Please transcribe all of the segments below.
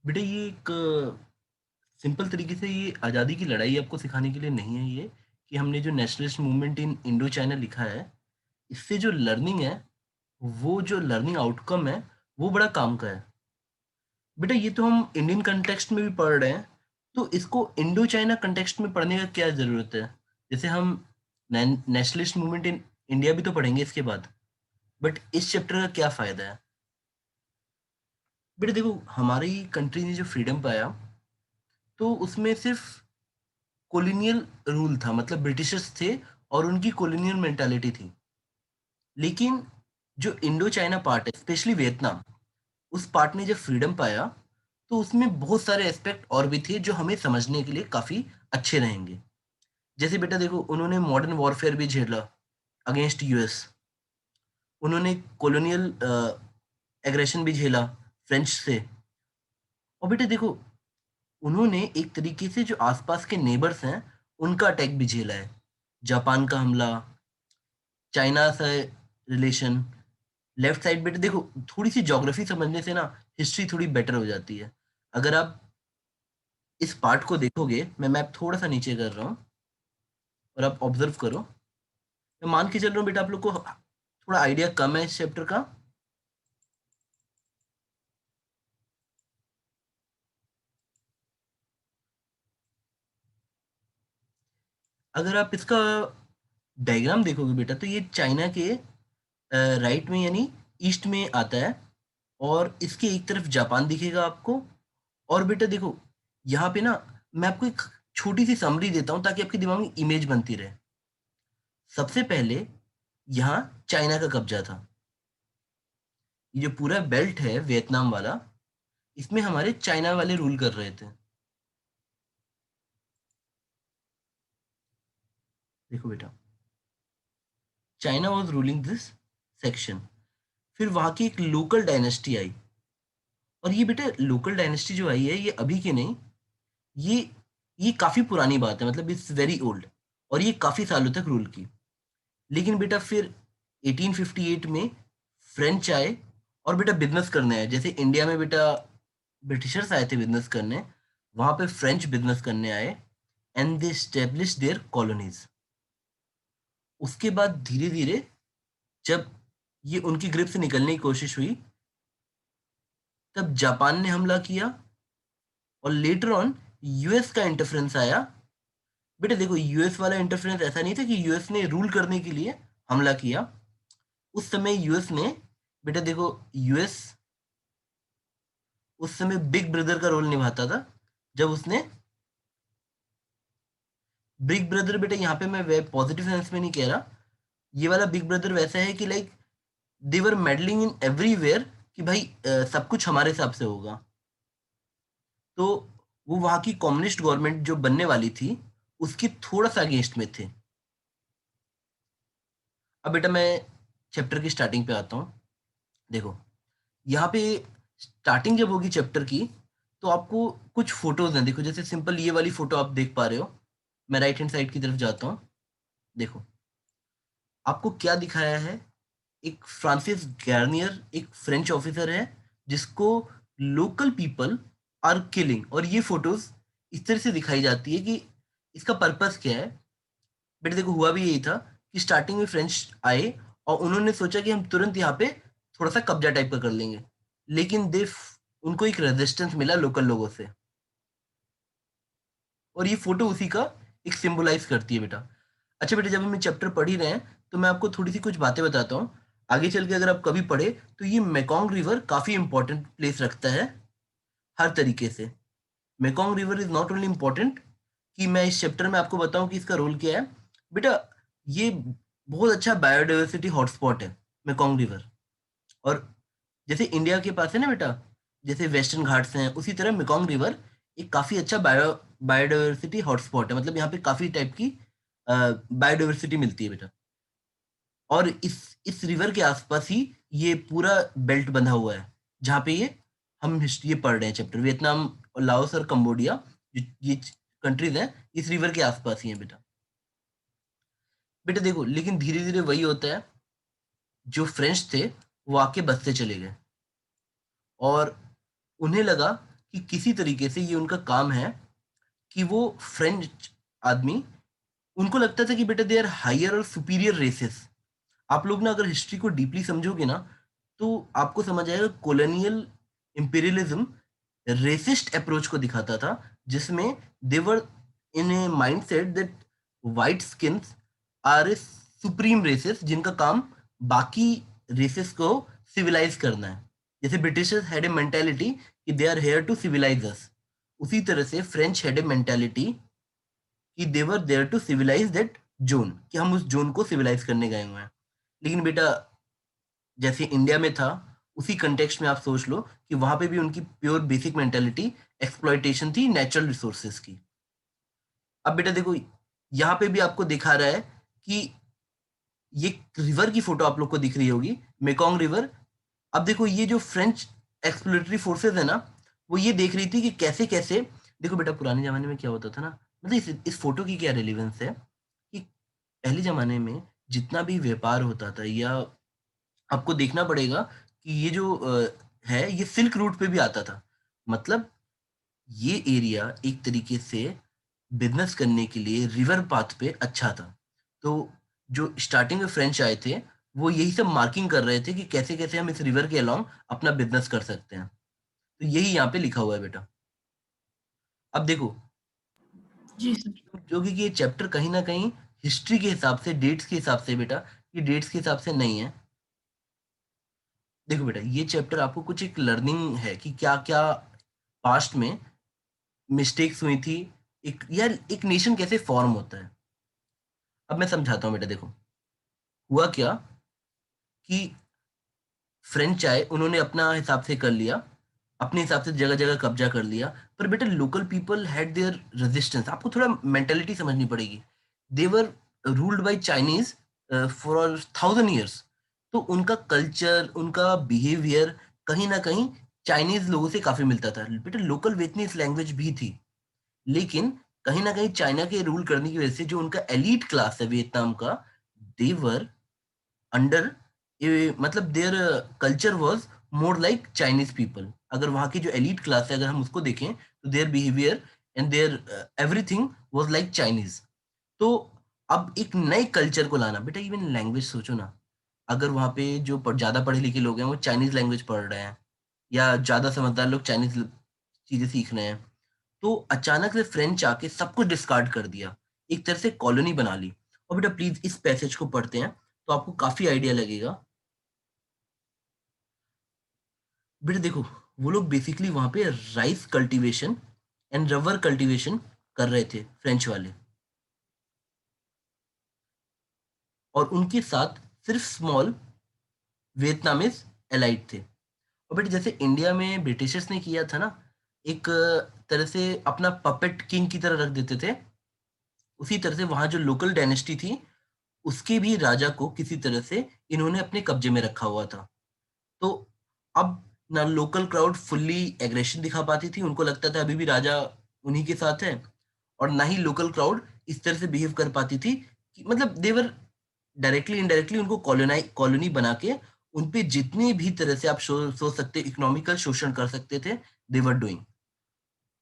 बेटा ये एक सिंपल तरीके से ये आज़ादी की लड़ाई आपको सिखाने के लिए नहीं है ये कि हमने जो nationalist movement in Indo China लिखा है, इससे जो लर्निंग है, वो जो लर्निंग आउटकम है, वो बड़ा काम का है। बेटा ये तो हम इंडियन कॉन्टेक्स्ट में भी पढ़ रहे हैं, तो इसको इंडो चाइना कॉन्टेक्स्ट में पढ़ने का क्या ज़रूरत है? जैसे हम नेशनलिस्ट मूवमेंट इन इंडिया भी तो पढ़ेंगे इसके बाद, बट इस चैप्टर का क्या फ़ायदा है? बेटा देखो, हमारी कंट्री ने जो फ्रीडम पाया, तो उसमें सिर्फ़ कॉलोनियल रूल था, मतलब ब्रिटिशर्स थे और उनकी कॉलोनियल मेंटालिटी थी। लेकिन जो इंडो चाइना पार्ट है, स्पेशली वियतनाम, उस पार्ट ने जब फ्रीडम पाया, तो उसमें बहुत सारे एस्पेक्ट और भी थे जो हमें समझने के लिए काफ़ी अच्छे रहेंगे। जैसे बेटा देखो, उन्होंने मॉडर्न वॉरफेयर भी झेला अगेंस्ट यूएस। उन्होंने कॉलोनियल एग्रेशन भी झेला फ्रेंच से। और बेटा देखो, उन्होंने एक तरीके से जो आसपास के नेबर्स हैं, उनका अटैक भी झेला है। जापान का हमला, चाइना से रिलेशन, लेफ्ट साइड बेटे देखो, थोड़ी-सी ज्योग्राफी समझने से ना हिस्ट्री थोड़ी बेटर हो जाती है। अगर आप इस पार्ट को देखोगे, मैं मैप थोड़ा-सा नीचे कर रहा हूँ और आप ऑब्ज़र्व करो। मैं मान के चल रहा हूँ बेटा आप लोग को थोड़ा आइडिया कम है इस चैप्टर का। अगर आप इसका डायग्राम देखोगे बेटा, तो ये चाइना के राइट में यानी ईस्ट में आता है और इसके एक तरफ जापान दिखेगा आपको। और बेटा देखो, यहाँ पे ना मैं आपको एक छोटी-सी समरी देता हूँ ताकि आपके दिमाग में इमेज बनती रहे। सबसे पहले यहाँ चाइना का कब्ज़ा था। ये जो पूरा बेल्ट है वियतनाम वाला, इसमें हमारे चाइना वाले रूल कर रहे थे। देखो बेटा, China was ruling this section. फिर वहाँ की एक लोकल डायनेस्टी आई और ये बेटा लोकल डायनेस्टी जो आई है, ये अभी की नहीं, ये ये काफ़ी पुरानी बात है, मतलब इट्स वेरी ओल्ड, और ये काफ़ी सालों तक रूल की। लेकिन बेटा फिर 1858 में फ्रेंच आए और बेटा बिज़नेस करने आए। जैसे इंडिया में बेटा ब्रिटिशर्स आए थे बिज़नेस करने, वहाँ पे फ्रेंच बिज़नेस करने आए and they established their colonies. उसके बाद धीरे-धीरे जब ये उनकी ग्रिप से निकलने की कोशिश हुई, तब जापान ने हमला किया और लेटर ऑन यूएस का इंटरफेरेंस आया। बेटा देखो, यूएस वाला इंटरफेरेंस ऐसा नहीं था कि यूएस ने रूल करने के लिए हमला किया। उस समय यूएस ने, बेटा देखो, यूएस उस समय बिग ब्रदर का रोल निभाता था। जब उसने बिग ब्रदर, बेटा यहाँ पे मैं वे पॉजिटिव सेंस में नहीं कह रहा, ये वाला बिग ब्रदर वैसा है कि like they were meddling in everywhere, कि भाई सब कुछ हमारे हिसाब से होगा। तो वो वहाँ की कम्युनिस्ट गवर्नमेंट जो बनने वाली थी, उसकी थोड़ा-सा अगेंस्ट में थे। अब बेटा मैं चैप्टर की स्टार्टिंग पे आता हूँ। देखो, यहाँ पे स्टार्टिंग जब होगी चैप्टर की, तो आपको कुछ फ़ोटोज़ हैं। देखो, जैसे सिंपल ये वाली फ़ोटो आप देख पा रहे हो। मैं राइट हैंड साइड की तरफ जाता हूँ। देखो, आपको क्या दिखाया है, एक फ्रांसिस गार्नियर एक फ्रेंच ऑफिसर है, जिसको लोकल पीपल आर किलिंग, और ये फ़ोटोज़ इस तरह से दिखाई जाती है कि इसका पर्पस क्या है। बेटा देखो, हुआ भी यही था कि स्टार्टिंग में फ्रेंच आए और उन्होंने सोचा कि हम तुरंत यहाँ पे थोड़ा-सा कब्ज़ा टाइप का कर लेंगे। लेकिन उनको एक रेजिस्टेंस मिला लोकल लोगों से, और ये फ़ोटो उसी का एक सिम्बोलाइज़ करती है बेटा। अच्छा बेटा, जब हम ये चैप्टर पढ़ ही रहे हैं, तो मैं आपको थोड़ी-सी कुछ बातें बताता हूँ। आगे चल के अगर आप कभी पढ़े, तो ये मेकॉन्ग रिवर काफ़ी इम्पोर्टेंट प्लेस रखता है हर तरीके से। Mekong river is not only important कि मैं इस चैप्टर में आपको बताऊँ कि इसका रोल क्या है। बेटा, ये बहुत अच्छा बायोडायवर्सिटी हॉटस्पॉट है, मेकॉन्ग रिवर। और जैसे इंडिया के पास है ना बेटा, जैसे वेस्टर्न घाट्स हैं, उसी तरह मेकॉन्ग रिवर एक काफ़ी अच्छा बायोडायवर्सिटी हॉटस्पॉट है। मतलब यहाँ पे काफ़ी टाइप की बायोडायवर्सिटी मिलती है बेटा। और इस रिवर के आसपास ही ये पूरा बेल्ट बंधा हुआ है, जहाँ पे ये हम हिस्ट्री ये पढ़ रहे हैं चैप्टर। वियतनाम और लाओस और कंबोडिया, ये कंट्रीज हैं, इस रिवर के आसपास ही हैं बेटा। बेटा देखो, लेकिन धीरे धीरे वही होता है, जो फ्रेंच थे वो आके बसते चले गए और उन्हें लगा कि किसी तरीके से ये उनका काम है कि वो फ्रेंच आदमी, उनको लगता था कि बेटा दे आर हायर और सुपीरियर रेसेस। आप लोग ना अगर हिस्ट्री को डीपली समझोगे ना, तो आपको समझ आएगा कॉलोनियल इंपीरियलिज्म रेसिस्ट अप्रोच को दिखाता था, जिसमें they were in a mindset that white skins are a supreme races जिनका काम बाकी रेसेस को सिविलाइज करना है। जैसे ब्रिटिशर्स हैड ए मेंटालिटी कि they are here to civilize us, उसी तरह से फ्रेंच हैड ए मेंटालिटी कि they were there to civilize that zone, कि हम उस जोन को सिविलाइज करने गए हुए हैं। लेकिन बेटा जैसे इंडिया में था, उसी कंटेक्स्ट में आप सोच लो कि वहां पे भी उनकी प्योर बेसिक मेंटेलिटी एक्सप्लॉइटेशन थी नेचुरल रिसोर्सेज की। अब बेटा देखो, यहाँ पे भी आपको दिखा रहा है कि ये रिवर की फोटो आप लोग को दिख रही होगी, मेकोंग रिवर। अब देखो ये जो फ्रेंच एक्सप्लोरेटरी फोर्सेज है ना, वो ये देख रही थी कि कैसे कैसे, देखो बेटा पुराने जमाने में क्या होता था ना, मतलब इस फोटो की क्या रेलिवेंस है कि पहले जमाने में जितना भी व्यापार होता था, या आपको देखना पड़ेगा कि ये जो है ये सिल्क रूट पे भी आता था। मतलब ये एरिया एक तरीके से बिजनेस करने के लिए रिवर पाथ पे अच्छा था। तो जो स्टार्टिंग में फ्रेंच आए थे, वो यही सब मार्किंग कर रहे थे कि कैसे कैसे हम इस रिवर के अलोंग अपना बिजनेस कर सकते हैं। तो यही यहाँ पे लिखा हुआ है बेटा। अब देखो, जी सर। जो कि ये चैप्टर कहीं ना कहीं हिस्ट्री के हिसाब से, डेट्स के हिसाब से बेटा, ये डेट्स के हिसाब से नहीं है। देखो बेटा, ये चैप्टर आपको कुछ एक लर्निंग है कि क्या क्या पास्ट में मिस्टेक्स हुई थी, एक यार एक नेशन कैसे फॉर्म होता है। अब मैं समझाता हूँ बेटा, देखो हुआ क्या कि फ्रेंच आए, उन्होंने अपना हिसाब से कर लिया, अपने हिसाब से जगह जगह कब्जा कर लिया। पर बेटा local people had their resistance, आपको थोड़ा मेंटेलिटी समझनी पड़ेगी। They were ruled by Chinese for 1000 years। तो उनका कल्चर, उनका बिहेवियर कहीं ना कहीं चाइनीज लोगों से काफी मिलता था। बेटा लोकल वियतनीज लैंग्वेज भी थी, लेकिन कहीं ना कहीं चाइना के रूल करने की वजह से जो उनका एलीट क्लास है वियतनाम का, देवर अंडर, मतलब their culture was more like Chinese people. अगर वहाँ की जो एलीट क्लास है अगर हम उसको देखें, तो their behaviour and their everything was like Chinese. तो अब एक नए कल्चर को लाना, बेटा इवन लैंग्वेज सोचो ना, अगर वहाँ पे जो ज्यादा पढ़े लिखे लोग हैं वो चाइनीज लैंग्वेज पढ़ रहे हैं, या ज्यादा समझदार लोग चाइनीज चीजें सीख रहे हैं, तो अचानक से फ्रेंच आके सब कुछ डिस्कार्ड कर दिया, एक तरह से कॉलोनी बना ली। और बेटा प्लीज इस पैसेज को पढ़ते हैं तो आपको काफी आइडिया लगेगा। बेटा देखो, वो लोग बेसिकली वहां पे rice cultivation and rubber cultivation कर रहे थे फ्रेंच वाले, और उनके साथ सिर्फ स्मॉल वियतनामीज एलाइड थे। और बेटा जैसे इंडिया में ब्रिटिशर्स ने किया था ना, एक तरह से अपना पपेट किंग की तरह रख देते थे, उसी तरह से वहां जो लोकल डायनेस्टी थी, उसके भी राजा को किसी तरह से इन्होंने अपने कब्जे में रखा हुआ था। तो अब ना लोकल क्राउड फुल्ली एग्रेशन दिखा पाती थी, उनको लगता था अभी भी राजा उन्हीं के साथ है, और ना ही लोकल क्राउड इस तरह से बिहेव कर पाती थी कि मतलब देवर डायरेक्टली इनडायरेक्टली उनको कॉलोनी बना के उन पे जितनी भी तरह से आप सोच सकते इकोनॉमिकल शोषण कर सकते थे, देवर डूइंग।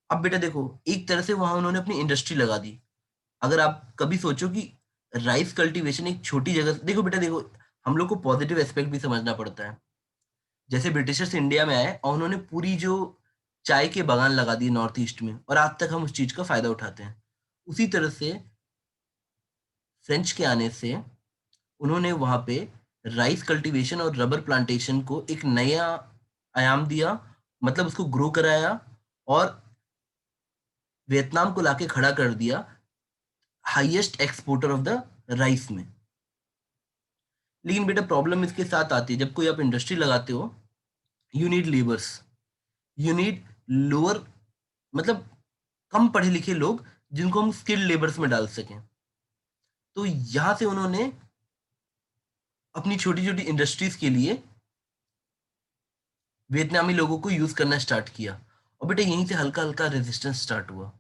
अब बेटा देखो, एक तरह से वहां उन्होंने अपनी इंडस्ट्री लगा दी। अगर आप कभी सोचो कि राइस कल्टीवेशन एक छोटी जगह, देखो बेटा देखो, हम लोग को पॉजिटिव एस्पेक्ट भी समझना पड़ता है। जैसे ब्रिटिशर्स इंडिया में आए और उन्होंने पूरी जो चाय के बागान लगा दिए नॉर्थ ईस्ट में, और आज तक हम उस चीज का फायदा उठाते हैं। उसी तरह से फ्रेंच के आने से उन्होंने वहां पे राइस कल्टीवेशन और रबर प्लांटेशन को एक नया आयाम दिया, मतलब उसको ग्रो कराया, और वियतनाम को लाके खड़ा कर दिया highest exporter of the rice में। लेकिन बेटा प्रॉब्लम इसके साथ आती है, जब कोई आप इंडस्ट्री लगाते हो, you need labours, you need lower, मतलब कम पढ़े लिखे लोग जिनको हम स्किल्ड लेबर्स में डाल सकें। तो यहां से उन्होंने अपनी छोटी छोटी इंडस्ट्रीज के लिए वियतनामी लोगों को यूज करना स्टार्ट किया, और बेटा यहीं से हल्का हल्का रेजिस्टेंस स्टार्ट हुआ।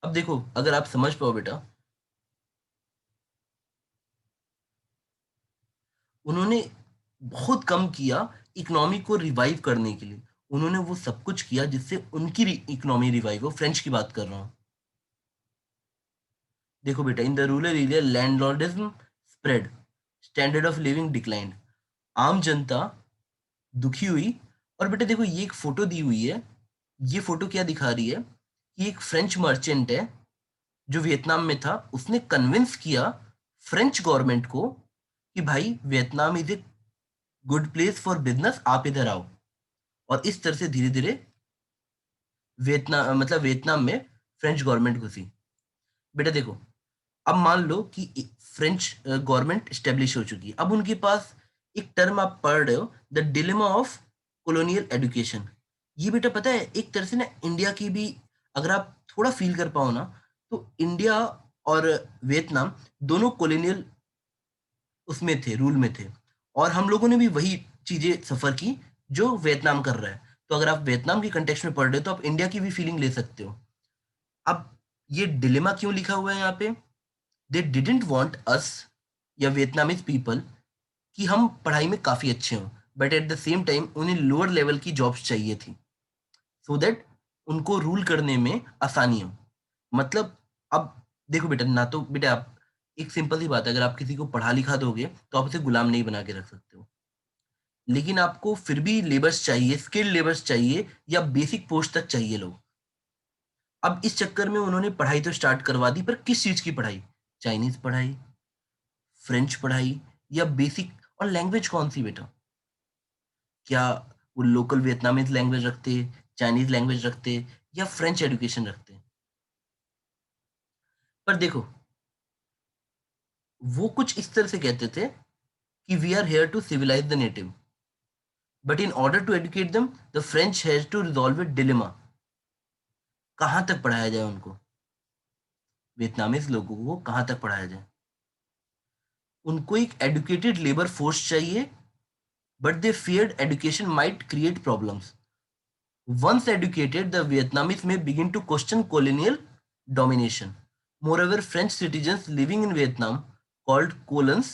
अब देखो अगर आप समझ पाओ बेटा, उन्होंने बहुत कम किया इकोनॉमी को रिवाइव करने के लिए। उन्होंने वो सब कुछ किया जिससे उनकी इकोनॉमी रिवाइव हो। फ्रेंच की बात कर रहा हूँ। देखो बेटा, in the rural area landlordism spread, standard of living declined. आम जनता दुखी हुई। और बेटा देखो, ये एक फोटो दी हुई है। ये फोटो क्या दिखा रही है कि एक फ्रेंच मर्चेंट है जो वियतनाम में था। उसने कन्विंस किया फ्रेंच गवर्नमेंट को कि भाई Vietnam is a good place for business, आप इधर आओ। और इस तरह से धीरे धीरे वियतनाम में फ्रेंच गवर्नमेंट घुसी। बेटा देखो, अब मान लो कि फ्रेंच गवर्नमेंट स्टेब्लिश हो चुकी है। अब उनके पास एक टर्म आप पढ़ रहे हो, the dilemma of colonial education. ये बेटा पता है, एक तरह से ना इंडिया की भी, अगर आप थोड़ा फील कर पाओ ना, तो इंडिया और वियतनाम दोनों कॉलोनियल उसमें थे, रूल में थे। और हम लोगों ने भी वही चीजें सफर की जो वियतनाम कर रहा है। तो अगर आप वियतनाम की कंटेक्स्ट में पढ़ रहे हो तो आप इंडिया की भी फीलिंग ले सकते हो। अब ये डिलेमा क्यों लिखा हुआ है यहाँ पे? दे डिडंट वांट अस, या वियतनामीज पीपल, कि हम पढ़ाई में काफी अच्छे हों, but at the same time उन्हें लोअर लेवल की जॉब्स चाहिए थी, सो दैट उनको रूल करने में आसानी हो। मतलब, अब देखो बेटा, ना तो बेटा आप, एक सिंपल सी बात है, अगर आप किसी को पढ़ा लिखा दोगे तो आप उसे गुलाम नहीं बना के रख सकते हो। लेकिन आपको फिर भी लेबर्स चाहिए, स्किल्ड लेबर्स चाहिए, या बेसिक पोस्ट तक चाहिए लोग। अब इस चक्कर में उन्होंने पढ़ाई तो स्टार्ट करवा दी, पर किस चीज की पढ़ाई? चाइनीज पढ़ाई, फ्रेंच पढ़ाई, या बेसिक? और लैंग्वेज कौन सी बेटा? क्या वो लोकल वियतनामीज लैंग्वेज रखते, चाइनीज लैंग्वेज रखते, या फ्रेंच एजुकेशन रखते? पर देखो, वो कुछ इस तरह से कहते थे कि we are here to civilise the native, but in order to educate them the French has to resolve a dilemma. कहाँ तक पढ़ाया जाए उनको, वियतनामीज लोगों को कहाँ तक पढ़ाया जाए? उनको एक एडुकेटेड लेबर फोर्स चाहिए, but they feared education might create problems. Once educated, the Vietnamese may begin to question colonial domination. Moreover, French citizens living in Vietnam, called colons,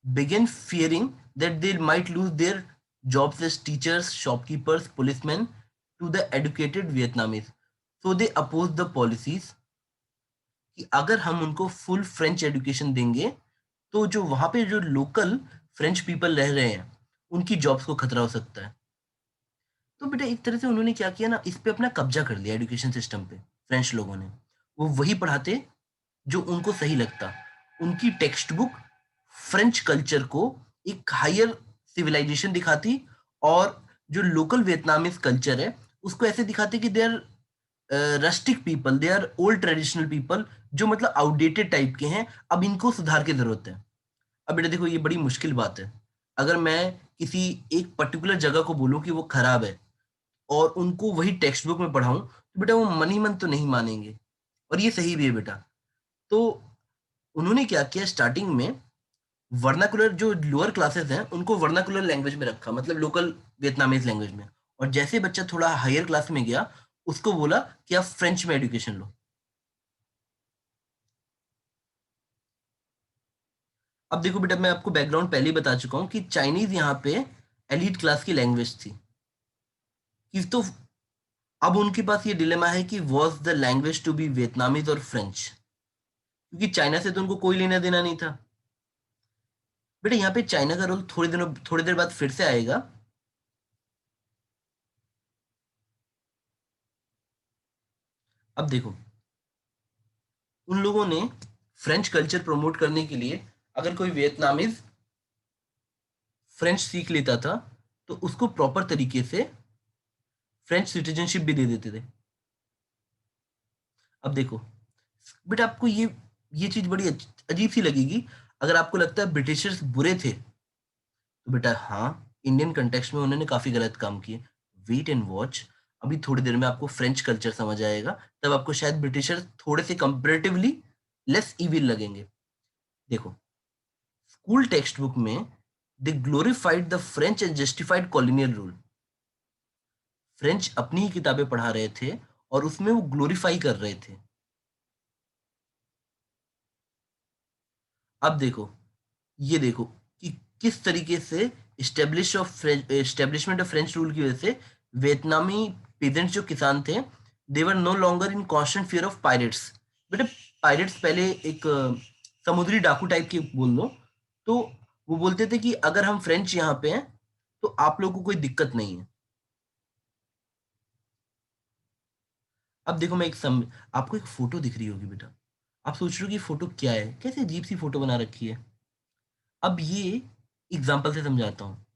began fearing that they might lose their jobs as teachers, shopkeepers, policemen to the educated Vietnamese. So they opposed the policies कि अगर हम उनको full French education देंगे तो जो वहां पे जो लोकल फ्रेंच पीपल रह रहे हैं उनकी जॉब्स को खतरा हो सकता है। तो बेटा एक तरह से उन्होंने क्या किया ना, इस पे अपना कब्जा कर लिया एजुकेशन सिस्टम पे। फ्रेंच लोगों ने, वो वही पढ़ाते जो उनको सही लगता। उनकी टेक्स्ट बुक फ्रेंच कल्चर को एक हायर सिविलाइजेशन दिखाती, और जो लोकल वियतनामीज कल्चर है उसको ऐसे दिखाते कि they are rustic people, they are old traditional people, जो मतलब आउटडेटेड टाइप के हैं, अब इनको सुधार की जरूरत है। अब बेटा देखो, ये बड़ी मुश्किल बात है। अगर मैं किसी एक पर्टिकुलर जगह को बोलूं कि वो खराब है और उनको वही टेक्स्ट बुक में पढ़ाऊं, तो बेटा वो मन ही मन तो नहीं मानेंगे। और ये सही भी है बेटा। तो उन्होंने क्या किया, स्टार्टिंग में वर्नाकुलर जो लोअर क्लासेस हैं उनको वर्नाकुलर लैंग्वेज में रखा, मतलब लोकल वियतनामीज लैंग्वेज में। और जैसे बच्चा थोड़ा हायर क्लास में गया, उसको बोला कि आप फ्रेंच में एजुकेशन लो। अब देखो बेटा, मैं आपको बैकग्राउंड पहले ही बता चुका हूँ कि चाइनीज यहाँ पे एलीट क्लास की लैंग्वेज थी। कि तो अब उनके पास ये डिलेमा है कि was the language to be Vietnamese और फ्रेंच, क्योंकि चाइना से तो उनको कोई लेना देना नहीं था। बेटा यहाँ पे चाइना का रोल थोड़ी देर बाद फिर से आएगा। अब देखो, उन लोगों ने फ्रेंच कल्चर प्रमोट करने के लिए, अगर कोई वियतनामीज फ्रेंच सीख लेता था तो उसको प्रॉपर तरीके से फ्रेंच सिटीजनशिप भी दे देते थे। अब देखो बेटा, आपको ये चीज बड़ी अजीब सी लगेगी। अगर आपको लगता है ब्रिटिशर्स बुरे थे, तो बेटा हाँ, इंडियन कंटेक्स्ट में उन्होंने काफी गलत काम किए। वेट एंड वॉच, अभी थोड़ी देर में आपको फ्रेंच कल्चर समझ आएगा, तब आपको शायद ब्रिटिशर्स थोड़े से कंपेरेटिवली लेस इविल लगेंगे। देखो, स्कूल टेक्स्ट बुक में they glorified the French and justified colonial rule. French अपनी ही किताबें पढ़ा रहे थे और उसमें वो ग्लोरीफाई कर रहे थे। अब देखो, ये देखो कि किस तरीके से एस्टेब्लिशमेंट ऑफ फ्रेंच रूल की वजह से वियतनामी पीजेंट्स जो किसान थे, they were no longer in constant fear of pirates. बेटे पायरेट्स पहले एक समुद्री डाकू टाइप की बोल लो, तो वो बोलते थे कि अगर हम फ्रेंच यहाँ पे हैं तो आप लोगों को कोई दिक्कत नहीं है। अब देखो आपको एक फोटो दिख रही होगी बेटा, आप सोच रहे हो कि फोटो क्या है, कैसे अजीब सी फोटो बना रखी है। अब ये एग्जाम्पल से समझाता हूँ।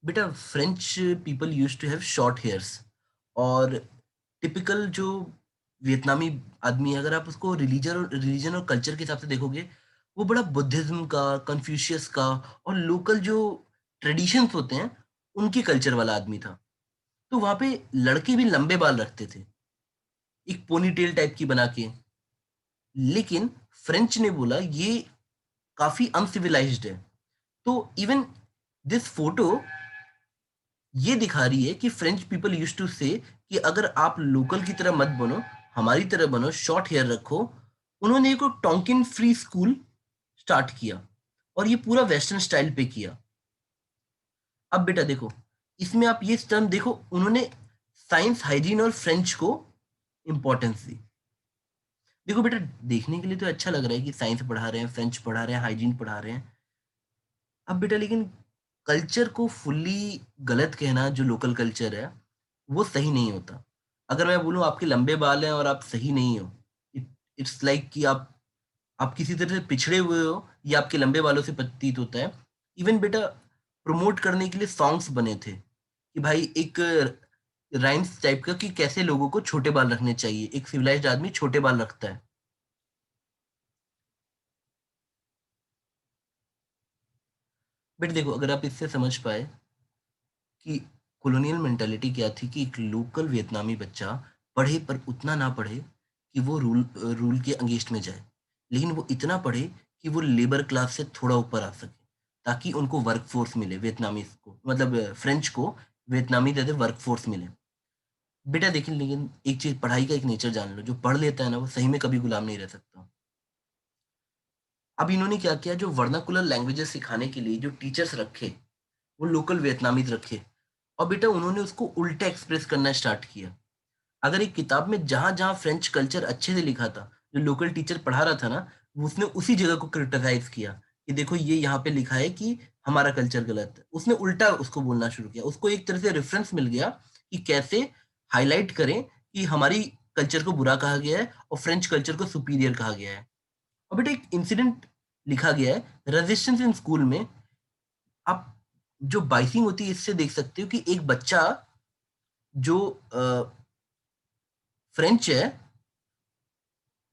बेटा French people use to have short hairs, और टिपिकल जो वियतनामी आदमी है, अगर आप उसको रिलीजन और कल्चर के हिसाब से देखोगे, वो बड़ा बुद्धिज्म का, कन्फ्यूशियस का और लोकल जो ट्रेडिशंस होते हैं उनके कल्चर वाला आदमी था। तो वहां पे लड़के भी लंबे बाल रखते थे, एक पोनी टेल टाइप की बना के। लेकिन फ्रेंच ने बोला ये काफी अनसिविलाइज्ड है। तो इवन दिस फोटो ये दिखा रही है कि फ्रेंच पीपल यूज्ड टू से कि अगर आप लोकल की तरह मत बनो, हमारी तरह बनो, शॉर्ट हेयर रखो। उन्होंने एक टोंकिन फ्री स्कूल स्टार्ट किया, और ये पूरा वेस्टर्न स्टाइल पे किया। अब बेटा देखो, इसमें आप ये टर्म देखो, उन्होंने साइंस, हाइजीन और फ्रेंच को इंपॉर्टेंस दी। देखो बेटा, देखने के लिए तो अच्छा लग रहा है कि साइंस पढ़ा रहे हैं, फ्रेंच पढ़ा रहे हैं, हाइजीन पढ़ा रहे हैं। अब बेटा लेकिन कल्चर को फुल्ली गलत कहना, जो लोकल कल्चर है वो सही नहीं होता। अगर मैं बोलूँ आपके लंबे बाल हैं और आप सही नहीं हो, इट्स लाइक कि आप किसी तरह से पिछड़े हुए हो, ये आपके लंबे बालों से प्रतीत होता है। इवन बेटा प्रमोट करने के लिए सॉन्ग्स बने थे कि भाई एक राइम्स टाइप का कि कैसे लोगों को छोटे बाल रखने चाहिए, एक सिविलाइज्ड आदमी छोटे बाल रखता है। बट देखो, अगर आप इससे समझ पाए कि कॉलोनियल मेंटालिटी क्या थी, कि एक लोकल वियतनामी बच्चा पढ़े पर उतना ना पढ़े कि वो रूल के अगेंस्ट में जाए, लेकिन वो इतना पढ़े कि वो लेबर क्लास से थोड़ा ऊपर आ सके, ताकि उनको वर्क फोर्स मिले, वियतनामीज को, मतलब फ्रेंच को वियतनामी जैसे वर्क फोर्स मिले। बेटा देखिए, लेकिन एक चीज, पढ़ाई का एक नेचर जान लो, जो पढ़ लेता है ना वो सही में कभी गुलाम नहीं रह सकता। अब इन्होंने क्या किया, जो वर्नाकुलर लैंग्वेजेस सिखाने के लिए जो टीचर्स रखे, वो लोकल वियतनामीज रखे, और बेटा उन्होंने उसको उल्टा एक्सप्रेस करना स्टार्ट किया। अगर एक किताब में जहां जहां फ्रेंच कल्चर अच्छे से लिखा था, जो लोकल टीचर पढ़ा रहा था ना, उसने उसी जगह को क्रिटिसाइज किया कि देखो ये यहाँ पे लिखा है कि हमारा कल्चर गलत है। उसने उल्टा उसको बोलना शुरू किया, उसको एक तरह से रेफरेंस मिल गया कि कैसे हाईलाइट करें कि हमारी कल्चर को बुरा कहा गया है और फ्रेंच कल्चर को सुपीरियर कहा गया है। और बेटा एक इंसिडेंट लिखा गया है रेजिस्टेंस इन स्कूल में। आप जो बाइसिंग होती है इससे देख सकते हो कि एक बच्चा जो फ्रेंच है,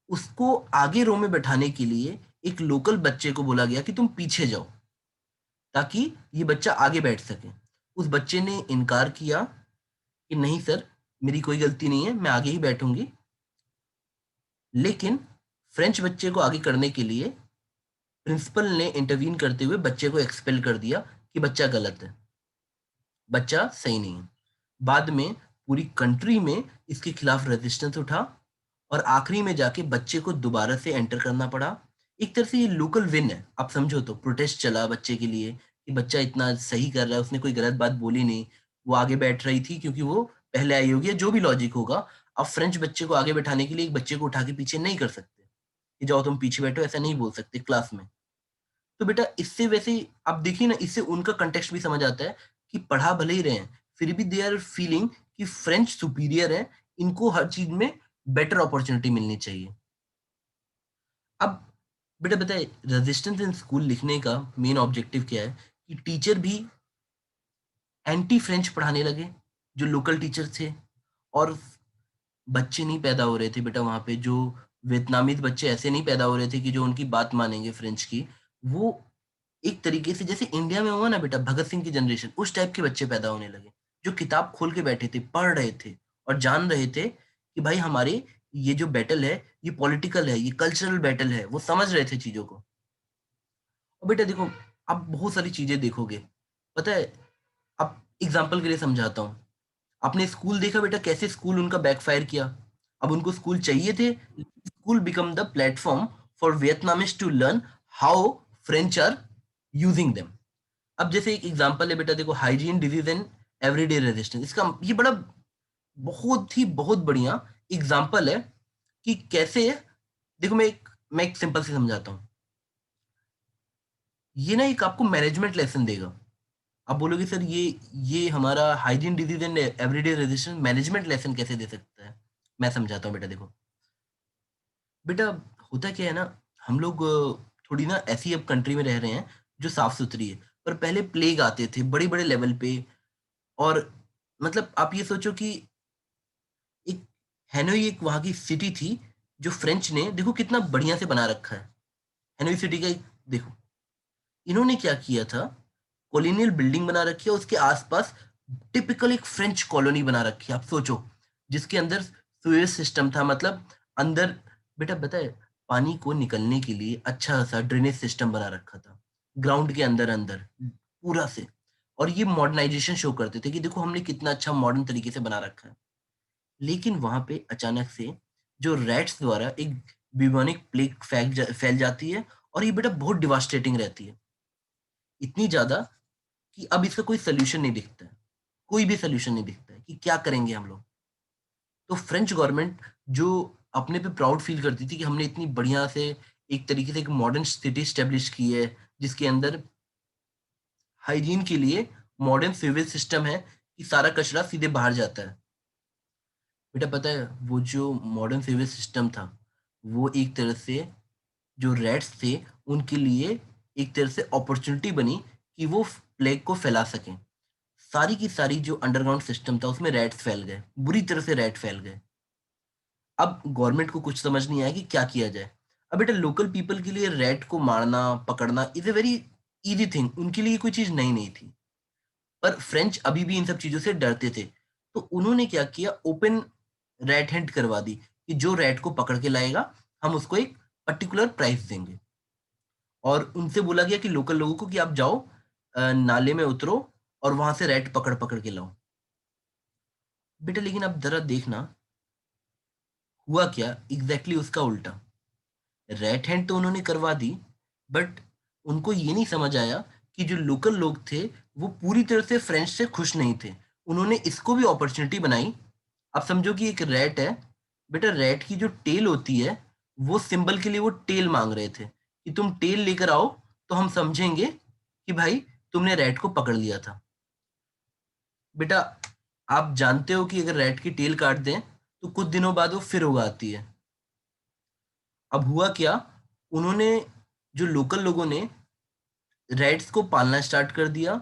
उसको आगे रो में बैठाने के लिए एक लोकल बच्चे को बोला गया कि तुम पीछे जाओ, ताकि ये बच्चा आगे बैठ सके। उस बच्चे ने इनकार किया कि नहीं सर, मेरी कोई गलती नहीं है, मैं आगे ही बैठूंगी। लेकिन फ्रेंच बच्चे को आगे करने के लिए प्रिंसिपल ने इंटरवीन करते हुए बच्चे को एक्सपेल कर दिया कि बच्चा गलत है, बच्चा सही नहीं है। बाद में पूरी कंट्री में इसके खिलाफ रेजिस्टेंस उठा, और आखिरी में जाके बच्चे को दोबारा से एंटर करना पड़ा। एक तरह से ये लोकल विन है, आप समझो तो। प्रोटेस्ट चला बच्चे के लिए कि बच्चा इतना सही कर रहा है, उसने कोई गलत बात बोली नहीं, वो आगे बैठ रही थी क्योंकि वो पहले आई होगी, या जो भी लॉजिक होगा। अब फ्रेंच बच्चे को आगे बैठाने के लिए एक बच्चे को उठा के पीछे नहीं कर सकते कि जाओ तुम पीछे बैठो, ऐसा नहीं बोल सकते क्लास में। तो बेटा इससे वैसे आप देखिए ना, इससे उनका कंटेक्स्ट भी समझ आता है कि पढ़ा भले ही रहे हैं, फिर भी दे आर फीलिंग कि फ्रेंच सुपीरियर है, इनको हर चीज में बेटर अपॉर्चुनिटी मिलनी चाहिए। अब बेटा बताए, रेजिस्टेंस इन स्कूल लिखने का मेन ऑब्जेक्टिव क्या है, कि टीचर भी एंटी फ्रेंच पढ़ाने लगे, जो लोकल टीचर थे। और बच्चे नहीं पैदा हो रहे थे बेटा वहां पे, जो वियतनामीज बच्चे ऐसे नहीं पैदा हो रहे थे कि जो उनकी बात मानेंगे फ्रेंच की। वो एक तरीके से जैसे इंडिया में हुआ ना बेटा, भगत सिंह की जनरेशन, उस टाइप के बच्चे पैदा होने लगे, जो किताब खोल के बैठे थे, पढ़ रहे थे और जान रहे थे कि भाई हमारे ये जो बैटल है, ये पॉलिटिकल है, ये कल्चरल बैटल है। वो समझ रहे थे चीजों को। और बेटा देखो, आप बहुत सारी चीजें देखोगे, पता है। अब एग्जाम्पल के लिए समझाता हूँ। आपने स्कूल देखा बेटा, कैसे स्कूल उनका बैकफायर किया। अब उनको स्कूल चाहिए थे, school become the platform for Vietnamese to learn how French are using them. अब जैसे एक एग्जांपल है बेटा, देखो hygiene, disease and everyday resistance, इसका ये बड़ा बहुत बढ़िया एग्जांपल है कि कैसे, देखो मैं एक सिंपल से समझाता हूँ। ये ना एक आपको मैनेजमेंट लेसन देगा। आप बोलोगे सर ये हमारा hygiene, disease and everyday resistance management lesson कैसे दे सकता है? मैं समझाता हूँ बेटा, देखो बेटा, होता क्या है ना, हम लोग थोड़ी ना ऐसी अब कंट्री में रह रहे हैं जो साफ सुथरी है, पर पहले प्लेग आते थे बड़े बड़े लेवल पे। और मतलब आप ये सोचो कि एक हैनोई एक वहाँ की सिटी थी जो फ्रेंच ने देखो कितना बढ़िया से बना रखा है। हैनोई सिटी का एक देखो, इन्होंने क्या किया था, कॉलोनियल बिल्डिंग बना रखी है, उसके आसपास टिपिकल एक फ्रेंच कॉलोनी बना रखी है। आप सोचो, जिसके अंदर सुएज सिस्टम था, मतलब अंदर बेटा बताए पानी को निकलने के लिए अच्छा सा ड्रेनेज सिस्टम बना रखा था, ग्राउंड के अंदर अंदर पूरा से। और ये मॉडर्नाइजेशन शो करते थे कि देखो हमने कितना अच्छा मॉडर्न तरीके से बना रखा है। लेकिन वहां पे अचानक से जो रैट्स द्वारा एक ब्यूबोनिक प्लेग फैल जाती है, और ये बेटा बहुत डिवास्टेटिंग रहती है, इतनी ज्यादा कि अब इसका कोई सोल्यूशन नहीं दिखता है, कोई भी सोल्यूशन नहीं दिखता है कि क्या करेंगे हम लोग। तो फ्रेंच गवर्नमेंट जो अपने पे प्राउड फील करती थी कि हमने इतनी बढ़िया से एक तरीके से एक मॉडर्न सिटी स्टेब्लिश की है, जिसके अंदर हाइजीन के लिए मॉडर्न सीवेज सिस्टम है कि सारा कचरा सीधे बाहर जाता है। बेटा पता है वो जो मॉडर्न सीवेज सिस्टम था, वो एक तरह से जो रैट्स थे उनके लिए एक तरह से अपॉर्चुनिटी बनी कि वो प्लेग को फैला सकें। सारी की सारी जो अंडरग्राउंड सिस्टम था उसमें रैट्स फैल गए, बुरी तरह से रैट फैल गए। अब गवर्नमेंट को कुछ समझ नहीं आया कि क्या किया जाए। अब बेटा लोकल पीपल के लिए रैट को मारना पकड़ना is a very easy thing, उनके लिए कोई चीज नई नहीं थी। पर फ्रेंच अभी भी इन सब चीजों से डरते थे, तो उन्होंने क्या किया, ओपन रैट हंट करवा दी कि जो रैट को पकड़ के लाएगा हम उसको एक पर्टिकुलर प्राइस देंगे। और उनसे बोला गया कि लोकल लोगों को कि आप जाओ नाले में उतरो और वहां से रैट पकड़ पकड़ के लाओ। बेटा लेकिन अब जरा देखना हुआ क्या, एग्जैक्टली उसका उल्टा। रैट हैंड तो उन्होंने करवा दी, बट उनको ये नहीं समझ आया कि जो लोकल लोग थे वो पूरी तरह से फ्रेंच से खुश नहीं थे। उन्होंने इसको भी अपॉर्चुनिटी बनाई। आप समझो कि एक रैट है, बेटा रैट की जो टेल होती है, वो सिंबल के लिए वो टेल मांग रहे थे कि तुम टेल लेकर आओ तो हम समझेंगे कि भाई तुमने रैट को पकड़ लिया था। बेटा आप जानते हो कि अगर रैट की टेल काट दें तो कुछ दिनों बाद वो फिर उगाती है। अब हुआ क्या, उन्होंने जो लोकल लोगों ने रैट्स को पालना स्टार्ट कर दिया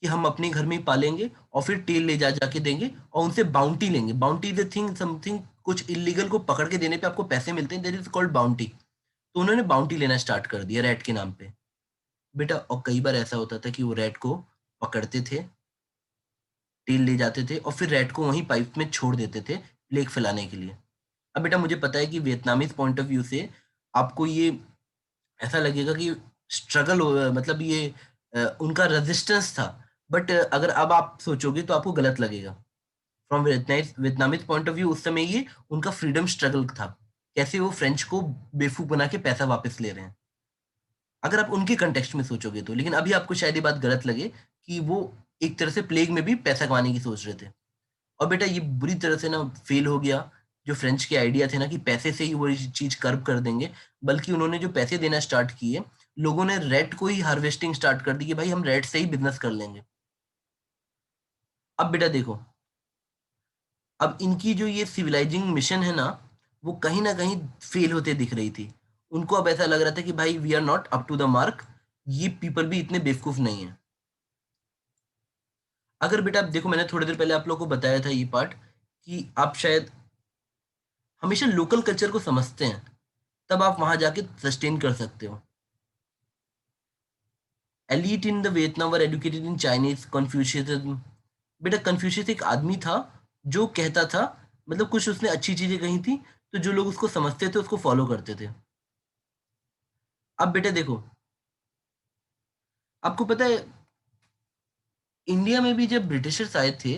कि हम अपने घर में ही पालेंगे और फिर टेल ले जा जाके देंगे और उनसे बाउंटी लेंगे। Bounty is the thing, something कुछ इलीगल को पकड़ के देने पे आपको पैसे मिलते हैं, दैट इज कॉल्ड बाउंटी। तो उन्होंने बाउंटी लेना स्टार्ट कर दिया रैट के नाम पे। बेटा और कई बार ऐसा होता था कि वो रैट को पकड़ते थे, टेल ले जाते थे और फिर रैट को वहीं पाइप में छोड़ देते थे प्लेग फैलाने के लिए। अब बेटा मुझे पता है कि वियतनामीज पॉइंट ऑफ व्यू से आपको ये ऐसा लगेगा कि स्ट्रगल हो, मतलब ये उनका रेजिस्टेंस था। बट अगर अब आप सोचोगे तो आपको गलत लगेगा। From Vietnamese point of view उस समय ये उनका फ्रीडम स्ट्रगल था, कैसे वो फ्रेंच को बेवकूफ बना के पैसा वापस ले रहे हैं, अगर आप उनके कंटेक्स्ट में सोचोगे तो। लेकिन अभी आपको शायद ये बात गलत लगे कि वो एक तरह से प्लेग में भी पैसा कमाने की सोच रहे थे। और बेटा ये बुरी तरह से ना फेल हो गया। जो फ्रेंच के आइडिया थे ना कि पैसे से ही वो चीज कर्व कर देंगे, बल्कि उन्होंने जो पैसे देना स्टार्ट किए, लोगों ने रेट को ही हार्वेस्टिंग स्टार्ट कर दी कि भाई हम रेट से ही बिजनेस कर लेंगे। अब बेटा देखो, अब इनकी जो ये सिविलाइजिंग मिशन है ना, वो कहीं ना कहीं फेल होते दिख रही थी। उनको अब ऐसा लग रहा था कि भाई we are not up to the mark, ये पीपल भी इतने बेवकूफ नहीं है। अगर बेटा आप देखो, मैंने थोड़ी देर पहले आप लोगों को बताया था ये पार्ट कि आप शायद हमेशा लोकल कल्चर को समझते हैं, तब आप वहां जाके सस्टेन कर सकते हो। Elite in the Vietnam were educated in Chinese Confucianism. बेटा कन्फ्यूशियस एक आदमी था जो कहता था, मतलब कुछ उसने अच्छी चीजें कही थी, तो जो लोग उसको समझते थे उसको फॉलो करते थे। अब बेटा देखो, आपको पता है इंडिया में भी जब ब्रिटिशर्स आए थे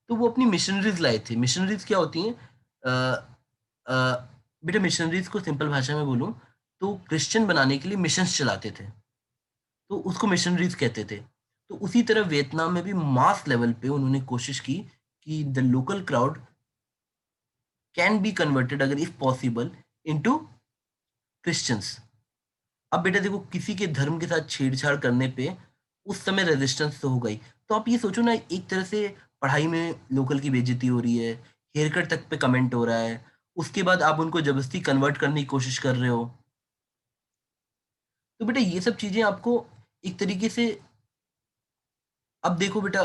तो वो अपनी मिशनरीज लाए थे। मिशनरीज क्या होती हैं? अ, बेटा मिशनरीज को सिंपल भाषा में बोलूं तो क्रिश्चियन बनाने के लिए मिशंस चलाते थे। तो उसको मिशनरीज कहते थे। तो उसी तरह वियतनाम में भी मास लेवल पे उन्होंने कोशिश की कि the local crowd can be converted अगर इफ पॉसिबल इनटू क्रिश्चियंस। अब बेटा देखो, किसी के धर्म के साथ छेड़छाड़ करने पे उस समय रेजिस्टेंस तो हो गई। तो आप ये सोचो ना, एक तरह से पढ़ाई में लोकल की बेइज्जती हो रही है, हेयर कट तक पे कमेंट हो रहा है, उसके बाद आप उनको जबरदस्ती कन्वर्ट करने की कोशिश कर रहे हो। तो बेटा ये सब चीजें आपको एक तरीके से, अब देखो बेटा,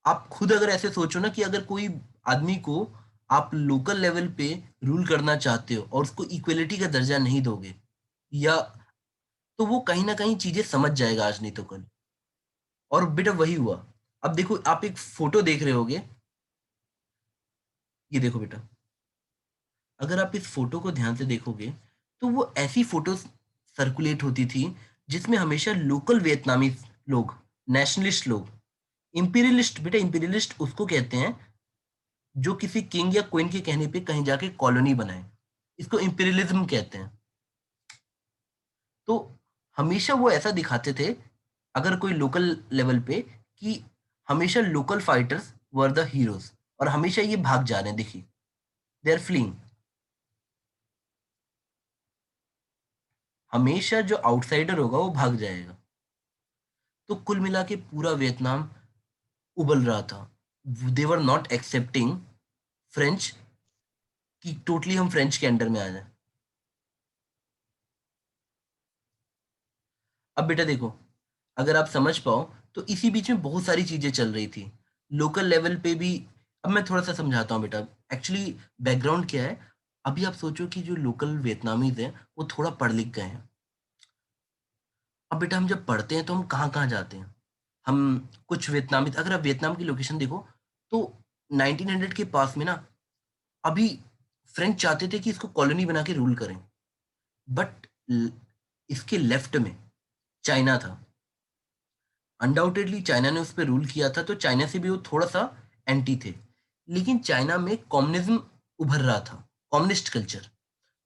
आप खुद अगर ऐसे सोचो ना कि अगर कोई आदमी को आप लोकल लेवल पे रूल करना चाहते हो और उसको इक्वलिटी का दर्जा नहीं दोगे, या तो वो कहीं ना कहीं चीजें समझ जाएगा आज नहीं तो कल। और बेटा वही हुआ। अब देखो, आप एक फोटो देख रहे होगे, ये देखो बेटा, अगर आप इस फोटो को ध्यान से देखोगे तो वो ऐसी फोटोज सर्कुलेट होती थी जिसमें हमेशा लोकल वियतनामी लोग, नेशनलिस्ट लोग, इंपीरियलिस्ट, बेटा इंपीरियलिस्ट उसको कहते हैं जो किसी किंग या क्वीन के कहने पे कहीं जाके कॉलोनी बनाए, इसको इंपीरियलिज्म कहते हैं। तो हमेशा वो ऐसा दिखाते थे, अगर कोई लोकल लेवल पे, कि हमेशा local fighters were the heroes, और हमेशा ये भाग जा रहे हैं, देखिए, दे आर फ्लीइंग। हमेशा जो आउटसाइडर होगा वो भाग जाएगा। तो कुल मिला के पूरा वियतनाम उबल रहा था। दे वर नॉट एक्सेप्टिंग फ्रेंच, कि टोटली हम फ्रेंच के अंडर में आ जाए। अब बेटा देखो, अगर आप समझ पाओ तो इसी बीच में बहुत सारी चीजें चल रही थी लोकल लेवल पे भी। अब मैं थोड़ा सा समझाता हूँ बेटा, एक्चुअली बैकग्राउंड क्या है। अभी आप सोचो कि जो लोकल वियतनामीज हैं वो थोड़ा पढ़ लिख गए हैं। अब बेटा हम जब पढ़ते हैं तो हम कहाँ कहाँ जाते हैं, हम कुछ वियतनामी, अगर आप वियतनाम की लोकेशन देखो तो 1900 के पास में ना, अभी फ्रेंच चाहते थे कि इसको कॉलोनी बना के रूल करें, बट इसके लेफ्ट में चाइना था। अनडाउटेडली चाइना ने उस पर रूल किया था, तो चाइना से भी वो थोड़ा सा एंटी थे। लेकिन चाइना में कम्युनिज्म उभर रहा था, कम्युनिस्ट कल्चर।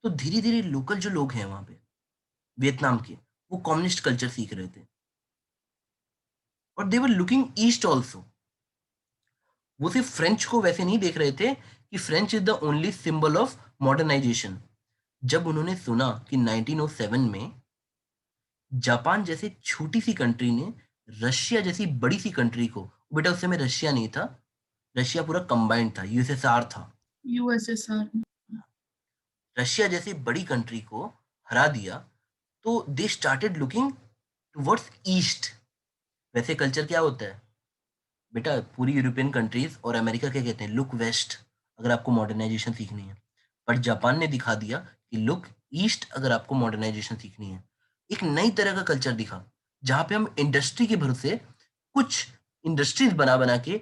तो धीरे धीरे लोकल जो लोग हैं वहां पे वियतनाम के, वो कम्युनिस्ट कल्चर सीख रहे थे, और दे वर लुकिंग ईस्ट ऑल्सो। वो सिर्फ फ्रेंच को वैसे नहीं देख रहे थे कि French is the only symbol of modernisation. जब उन्होंने सुना कि 1907 में जापान जैसे छोटी सी कंट्री ने रशिया जैसी बड़ी सी कंट्री को, बेटा उस समय रशिया नहीं था, रशिया पूरा कंबाइंड था, यूएसएसआर था, यूएसएसआर। रशिया जैसी बड़ी कंट्री को हरा दिया, तो they started looking towards east. वैसे कल्चर क्या होता है बेटा, पूरी यूरोपियन कंट्रीज और अमेरिका क्या कहते हैं, लुक वेस्ट अगर आपको मॉडर्नाइजेशन सीखनी है। बट जापान ने दिखा दिया कि लुक ईस्ट अगर आपको मॉडर्नाइजेशन सीखनी है। एक नई तरह का कल्चर दिखा, जहाँ पे हम इंडस्ट्री के भरोसे कुछ इंडस्ट्रीज बना बना के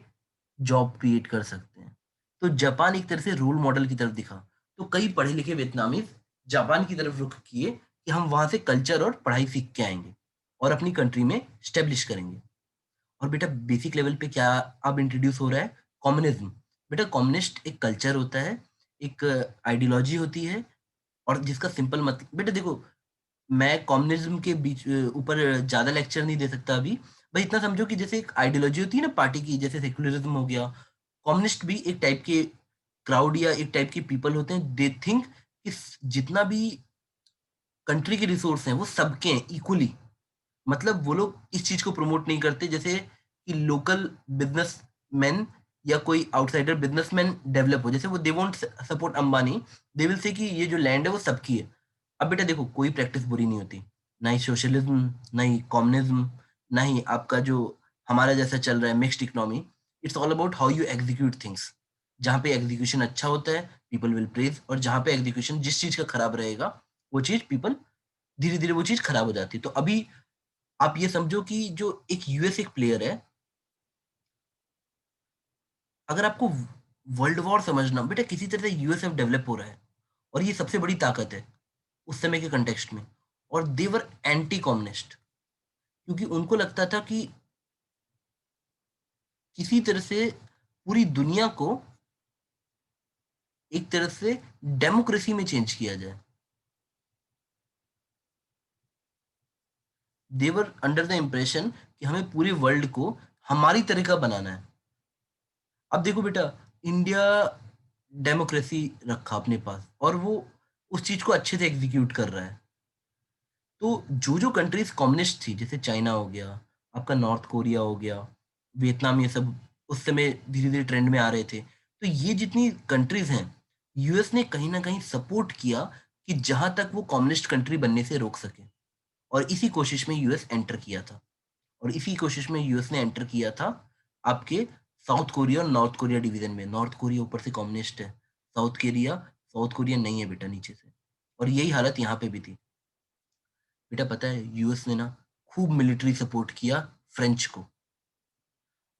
जॉब क्रिएट कर सकते हैं। तो जापान एक तरह से रोल मॉडल की तरफ दिखा। तो कई पढ़े लिखे वियतनामीज जापान की तरफ रुख किए कि हम वहां से कल्चर और पढ़ाई सीख के आएंगे और अपनी कंट्री में स्टेब्लिश करेंगे। और बेटा बेसिक लेवल पे क्या अब इंट्रोड्यूस हो रहा है, कम्युनिज्म। बेटा कम्युनिस्ट एक कल्चर होता है, एक आइडियोलॉजी होती है, और जिसका सिंपल मतलब, बेटा देखो, मैं कम्युनिज्म के बीच ऊपर ज्यादा लेक्चर नहीं दे सकता अभी। भाई इतना समझो कि जैसे एक आइडियोलॉजी होती है ना पार्टी की, जैसे सेक्युलरिज्म हो गया, कम्युनिस्ट भी एक टाइप के क्राउड या एक टाइप के पीपल होते हैं, दे थिंक कि जितना भी कंट्री के रिसोर्स हैं वो सबके हैं इक्वली। मतलब वो लोग इस चीज को प्रमोट नहीं करते जैसे कि लोकल बिजनेसमैन या कोई आउटसाइडर बिजनेसमैन डेवलप हो, जैसे वो they won't support Ambani, they will say कि ये जो लैंड है वो सबकी है। अब बेटा देखो, कोई प्रैक्टिस बुरी नहीं होती, ना ही सोशलिज्म, ना ही कम्युनिज्म, ना ही आपका जो हमारा जैसा चल रहा है mixed economy. It's all about how you execute things. जहाँ पे एग्जीक्यूशन अच्छा होता है पीपल विल प्रेज, और जहाँ पे एग्जीक्यूशन जिस चीज का खराब रहेगा वो चीज पीपल, धीरे धीरे वो चीज खराब हो जाती है। तो अभी आप ये समझो कि जो एक यूएस एक प्लेयर है, अगर आपको वर्ल्ड वॉर समझना बेटा, किसी तरह से यूएसएफ डेवलप हो रहा है और ये सबसे बड़ी ताकत है उस समय के कंटेक्स्ट में। और देवर एंटी कम्युनिस्ट, क्योंकि उनको लगता था कि किसी तरह से पूरी दुनिया को एक तरह से डेमोक्रेसी में चेंज किया जाए। दे वर अंडर द इम्प्रेशन कि हमें पूरे वर्ल्ड को हमारी तरह का बनाना है। अब देखो बेटा, इंडिया डेमोक्रेसी रखा अपने पास और वो उस चीज को अच्छे से एग्जीक्यूट कर रहा है। तो जो जो कंट्रीज कम्युनिस्ट थी, जैसे चाइना हो गया, आपका नॉर्थ कोरिया हो गया, वियतनाम, ये सब उस समय धीरे धीरे ट्रेंड में आ रहे थे। तो ये जितनी कंट्रीज हैं, यूएस ने कहीं ना कहीं सपोर्ट किया कि जहां तक वो कम्युनिस्ट कंट्री बनने से रोक सके। और इसी कोशिश में यूएस एंटर किया था। और इसी कोशिश में यूएस ने एंटर किया था आपके साउथ कोरिया और नॉर्थ कोरिया डिवीजन में। नॉर्थ कोरिया ऊपर से कम्युनिस्ट है, साउथ कोरिया नहीं है बेटा नीचे से। और यही हालत यहाँ पे भी थी। बेटा पता है, यूएस ने ना खूब मिलिट्री सपोर्ट किया फ्रेंच को।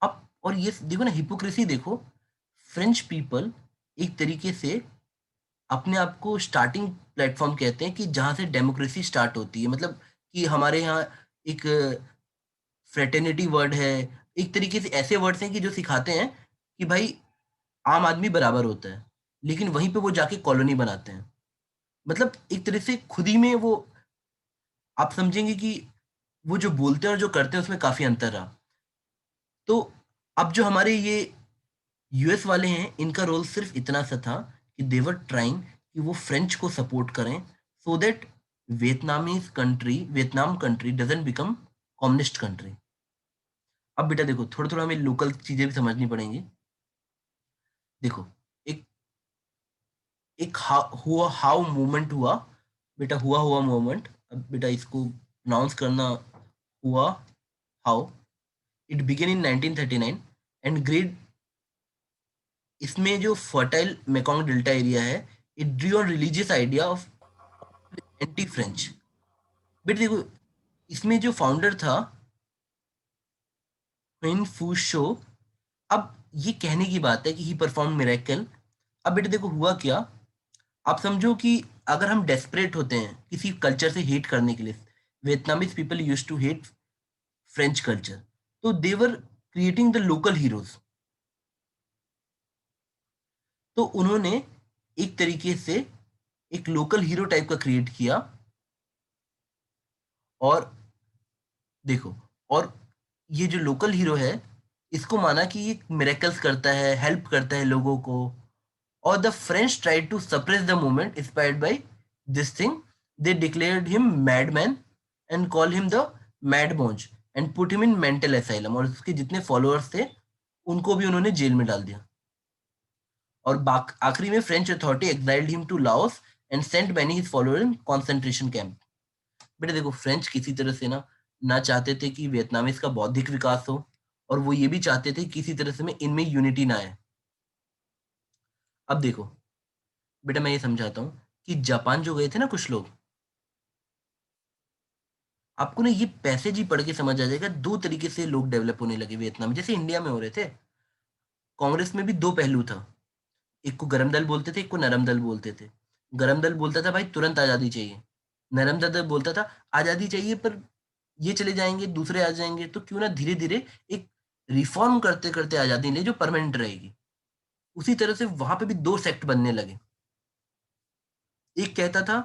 अब और ये देखो ना, हिपोक्रेसी देखो, फ्रेंच पीपल एक तरीके से अपने आप को स्टार्टिंग प्लेटफॉर्म कहते हैं कि जहां से डेमोक्रेसी स्टार्ट होती है। मतलब कि हमारे यहाँ एक फ्रेटर्निटी वर्ड है, एक तरीके से ऐसे वर्ड्स हैं कि जो सिखाते हैं कि भाई आम आदमी बराबर होता है। लेकिन वहीं पे वो जाके कॉलोनी बनाते हैं। मतलब एक तरह से खुद ही में वो, आप समझेंगे कि वो जो बोलते हैं और जो करते हैं उसमें काफी अंतर रहा। तो अब जो हमारे ये यूएस वाले हैं, इनका रोल सिर्फ इतना सा था कि देवर ट्राइंग कि वो फ्रेंच को सपोर्ट करें, so that Vietnam country doesn't become communist country. अब बेटा देखो, थोड़ा थोड़ा हमें लोकल चीजें भी समझनी पड़ेंगी। देखो, एक एक हुआ हाउ मूवमेंट हुआ। बेटा हुआ हुआ मूवमेंट, अब बेटा इसको प्रोनाउंस करना, हुआ how. It began in 1939 and grade, इसमें जो फर्टाइल मेकॉन्ग डेल्टा एरिया है, it Drew on religious idea of anti French. बेटा देखो, इसमें जो फाउंडर था हुन फू शो। अब ये कहने की बात है कि ही परफॉर्म मिरेकल। अब बेटा देखो हुआ क्या, आप समझो कि अगर हम डेस्परेट होते हैं किसी कल्चर से हेट करने के लिए, Vietnamese people use to hate French culture, तो they're creating the local heroes. तो उन्होंने एक तरीके से एक लोकल हीरो टाइप का क्रिएट किया। और देखो, और ये जो लोकल हीरो है, इसको माना कि ये मिरेकल्स करता है, हेल्प करता है लोगों को। और the French tried to suppress the movement inspired by this thing. They declared him madman and call him the mad monk and put him in mental asylum. और उसके जितने फॉलोअर्स थे उनको भी उन्होंने जेल में डाल दिया। और आखिरी में French authority exiled him to Laos and sent many his follower in concentration camp. बेटा देखो, फ्रेंच किसी तरह से ना चाहते थे कि वियतनामीज का बौद्धिक विकास हो, और वो ये भी चाहते थे किसी तरह से में इनमें यूनिटी ना आए। अब देखो बेटा, मैं ये समझाता हूँ कि जापान जो गए थे ना कुछ लोग, आपको ना ये पैसेज ही पढ़ के समझ आ जाएगा। दो तरीके से लोग डेवलप होने लगे वियतनाम में, जैसे इंडिया में हो रहे थे। कांग्रेस में भी दो पहलू था, एक को गरम दल बोलते थे, एक को नरम दल बोलते थे। गरम दल बोलता था भाई तुरंत आजादी चाहिए, नरम दल बोलता था आजादी चाहिए पर ये चले जाएंगे, दूसरे आ जाएंगे, तो क्यों ना धीरे धीरे एक रिफॉर्म करते करते आजादी ले जो परमानेंट रहेगी। उसी तरह से वहां पे भी दो सेक्ट बनने लगे। एक कहता था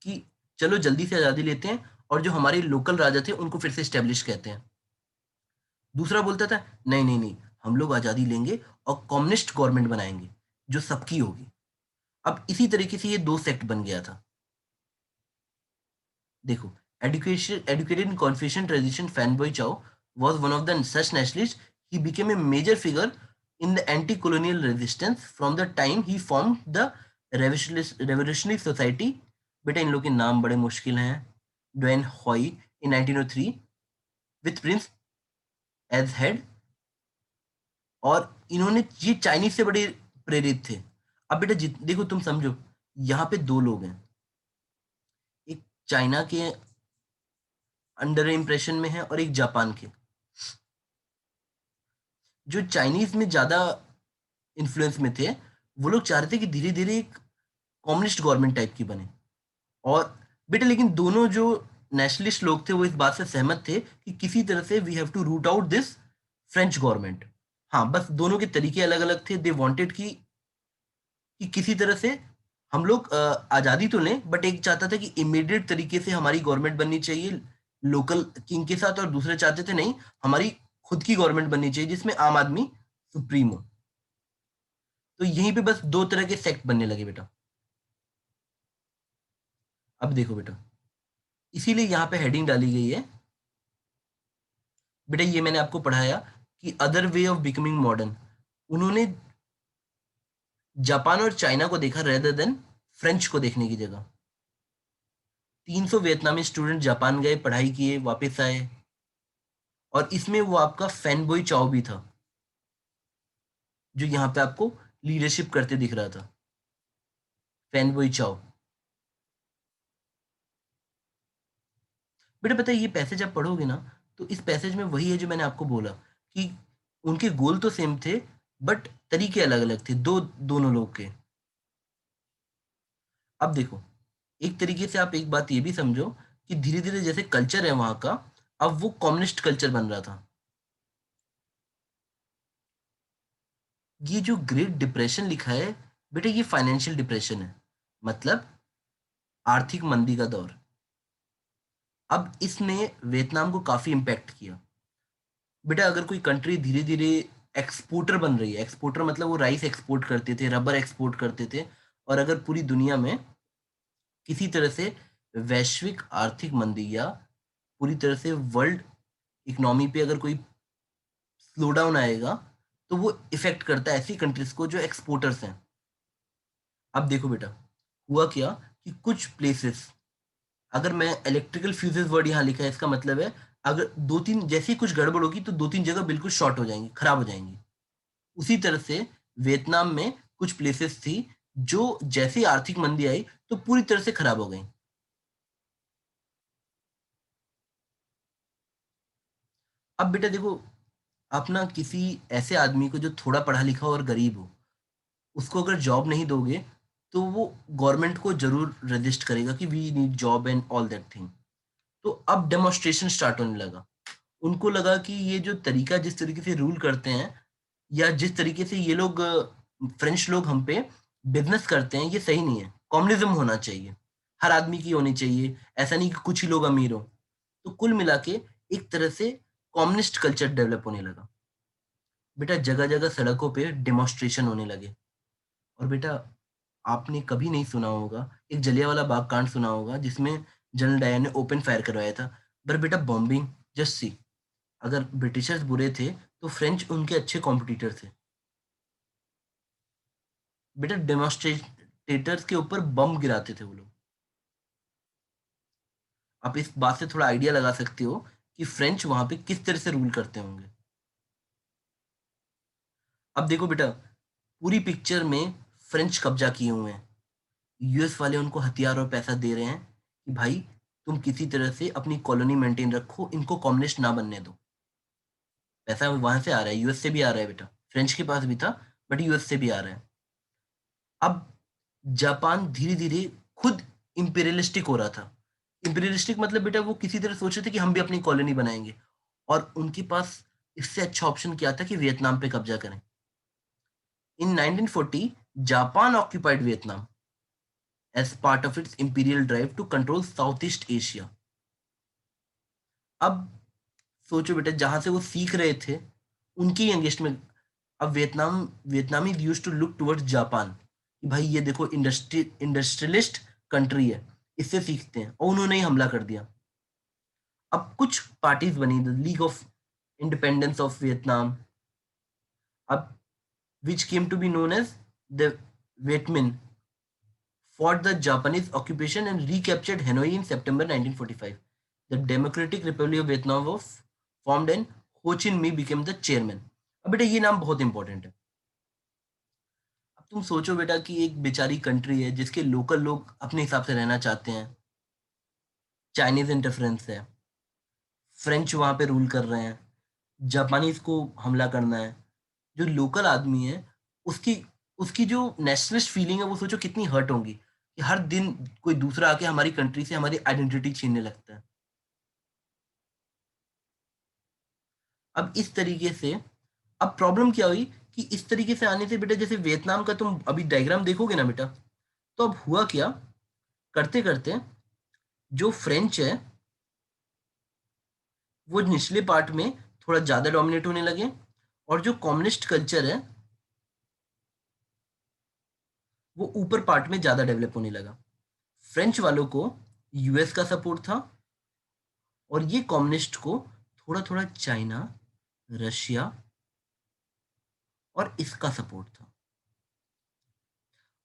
कि चलो जल्दी से आजादी लेते हैं और जो हमारे लोकल राजा थे उनको फिर से स्टेब्लिश कहते हैं। दूसरा बोलता था नहीं नहीं नहीं, हम लोग आजादी लेंगे और कम्युनिस्ट गवर्नमेंट बनाएंगे जो सबकी होगी। अब इसी तरीके से ये दो सेक्ट बन गया था। देखो, educated in Confucian tradition, Fan Boy Chao was one of the such nationalists. He became a major figure in the anti-colonial resistance from the time he formed the Revolutionary Society. बेटा इन लोग के नाम बड़े मुश्किल हैं। ड्वेन हॉई in 1903 with Prince as head। और इन्होंने ये चाइनीज से बड़े प्रेरित थे। अब बेटा देखो तुम समझो, यहाँ पे दो लोग हैं, एक चाइना के अंडर इम्प्रेशन में है और एक जापान के। जो चाइनीज में ज्यादा इन्फ्लुएंस में थे, वो लोग चाह रहे थे कि धीरे धीरे एक कम्युनिस्ट गवर्नमेंट टाइप की बने। और बेटा लेकिन दोनों जो नेशनलिस्ट लोग थे वो इस बात से सहमत थे कि किसी तरह से we have to root out this French government. हाँ, बस दोनों के तरीके अलग अलग थे। दे वांटेड कि किसी तरह से हम लोग आज़ादी तो लें, बट एक चाहता था कि इमीडिएट तरीके से हमारी गवर्नमेंट बननी चाहिए, लोकल किंग के साथ, और दूसरे चाहते थे नहीं, हमारी खुद की गवर्नमेंट बननी चाहिए जिसमें आम आदमी सुप्रीम हो। तो यहीं पे बस दो तरह के सेक्ट बनने लगे बेटा। अब देखो बेटा, इसीलिए यहाँ पे हेडिंग डाली गई है बेटा, ये मैंने आपको पढ़ाया कि other way of becoming modern. उन्होंने जापान और चाइना को देखा रेदर देन फ्रेंच को देखने की जगह। 300 वियतनामी स्टूडेंट जापान गए, पढ़ाई किए, वापस आए, और इसमें वो आपका फैनबॉय चाओ भी था, जो यहाँ पे आपको लीडरशिप करते दिख रहा था, फैनबॉय चाओ। बेटा पता है, ये पैसेज आप पढ़ोगे ना, तो इस पैसेज में वही है जो मैंने आपको बोला कि उनके गोल तो सेम थे, बट तरीके अलग अलग थे दोनों लोग के। अब देखो, एक तरीके से आप एक बात ये भी समझो कि धीरे धीरे जैसे कल्चर है वहां का, अब वो कम्युनिस्ट कल्चर बन रहा था। ये जो ग्रेट डिप्रेशन लिखा है बेटा, ये फाइनेंशियल डिप्रेशन है, मतलब आर्थिक मंदी का दौर। अब इसने वियतनाम को काफी इम्पैक्ट किया। बेटा अगर कोई कंट्री धीरे धीरे एक्सपोर्टर बन रही है, एक्सपोर्टर मतलब वो राइस एक्सपोर्ट करते थे, रबर एक्सपोर्ट करते थे, और अगर पूरी दुनिया में किसी तरह से वैश्विक आर्थिक मंदी या पूरी तरह से वर्ल्ड इकोनॉमी पे अगर कोई स्लो डाउन आएगा, तो वो इफेक्ट करता है ऐसी कंट्रीज को जो एक्सपोर्टर्स हैं। अब देखो बेटा, हुआ क्या कि कुछ प्लेसेस, अगर मैं इलेक्ट्रिकल फ्यूजेस वर्ड यहाँ लिखा है, इसका मतलब है अगर दो तीन जैसी कुछ गड़बड़ होगी तो दो तीन जगह बिल्कुल शॉर्ट हो जाएंगी, खराब हो जाएंगी। उसी तरह से वियतनाम में कुछ प्लेसेस थी जो जैसे आर्थिक मंदी आई तो पूरी तरह से खराब हो गई। अब बेटा देखो, आप ना किसी ऐसे आदमी को जो थोड़ा पढ़ा लिखा हो और गरीब हो, उसको अगर जॉब नहीं दोगे, तो वो गवर्नमेंट को जरूर रजिस्ट करेगा कि we need job and all that thing. तो अब डेमोन्स्ट्रेशन स्टार्ट होने लगा। उनको लगा कि ये जो तरीका, जिस तरीके से रूल करते हैं, या जिस तरीके से ये लोग फ्रेंच लोग हम पे बिजनेस करते हैं, ये सही नहीं है। कम्युनिज्म होना चाहिए, हर आदमी की होनी चाहिए, ऐसा नहीं कि कुछ ही लोग अमीर हो। तो कुल मिला के एक तरह से कम्युनिस्ट कल्चर डेवलप होने लगा। बेटा जगह जगह सड़कों पे डेमोन्स्ट्रेशन होने लगे। और बेटा आपने कभी नहीं सुना होगा, एक जलियांवाला बाग कांड सुना होगा जिसमें जनरल डायर ने ओपन फायर करवाया था। पर बेटा बॉम्बिंग, जस्ट सी, अगर ब्रिटिशर्स बुरे थे तो फ्रेंच उनके अच्छे कॉम्पिटिटर थे। बेटा डेमोन्स्ट्रेटर्स के ऊपर बम गिराते थे वो लोग। आप इस बात से थोड़ा आइडिया लगा सकते हो कि फ्रेंच वहां पे किस तरह से रूल करते होंगे। अब देखो बेटा, पूरी पिक्चर में फ्रेंच कब्जा किए हुए हैं। यूएस वाले उनको हथियार और पैसा दे रहे हैं कि भाई तुम किसी तरह से अपनी कॉलोनी मेंटेन रखो, इनको कम्युनिस्ट ना बनने दो। पैसा वहां से आ रहा है, यूएस से भी आ रहा है बेटा, फ्रेंच के पास भी था, बट यूएस से भी आ रहा है। अब जापान धीरे धीरे खुद इंपीरियलिस्टिक हो रहा था। इंपीरियलिस्टिक मतलब बेटा वो किसी तरह सोच रहे थे कि हम भी अपनी कॉलोनी बनाएंगे, और उनके पास इससे अच्छा ऑप्शन क्या था कि वियतनाम पे कब्जा करें। इन 1940 Japan occupied Vietnam as part of its imperial drive to control Southeast Asia. अब सोचो बेटा, जहां से वो सीख रहे थे उनकी अगेंस्ट में, अब वियतनामी use to look towards Japan कि भाई ये देखो इंडस्ट्रियलिस्ट कंट्री है, इससे सीखते हैं, और उन्होंने ही हमला कर दिया। अब कुछ पार्टीज बनी, the League of Independence of Vietnam, अब which came to be known as the Viet Minh, fought the Japanese occupation and recaptured Hanoi in September 1945. The Democratic Republic of Vietnam was formed and Ho Chi Minh became the chairman. अब बेटा ये नाम बहुत important है। अब तुम सोचो बेटा कि एक बेचारी कंट्री है जिसके लोकल लोग अपने हिसाब से रहना चाहते हैं, चाइनीज इंटरफेरेंस है, फ्रेंच वहां पे रूल कर रहे हैं, जापानीज को हमला करना है। जो लोकल आदमी है, उसकी उसकी जो नेशनलिस्ट फीलिंग है, वो सोचो कितनी हर्ट होंगी कि हर दिन कोई दूसरा आके हमारी कंट्री से हमारी आइडेंटिटी छीनने लगता है। अब इस तरीके से, अब प्रॉब्लम क्या हुई कि इस तरीके से आने से बेटा, जैसे वियतनाम का तुम अभी डायग्राम देखोगे ना बेटा, तो अब हुआ क्या, करते करते जो फ्रेंच है वो निचले पार्ट में थोड़ा ज़्यादा डोमिनेट होने लगे और जो कम्युनिस्ट कल्चर है, वो ऊपर पार्ट में ज़्यादा डेवलप होने लगा। फ्रेंच वालों को यूएस का सपोर्ट था और ये कम्युनिस्ट को थोड़ा-थोड़ा चाइना, रशिया और इसका सपोर्ट था।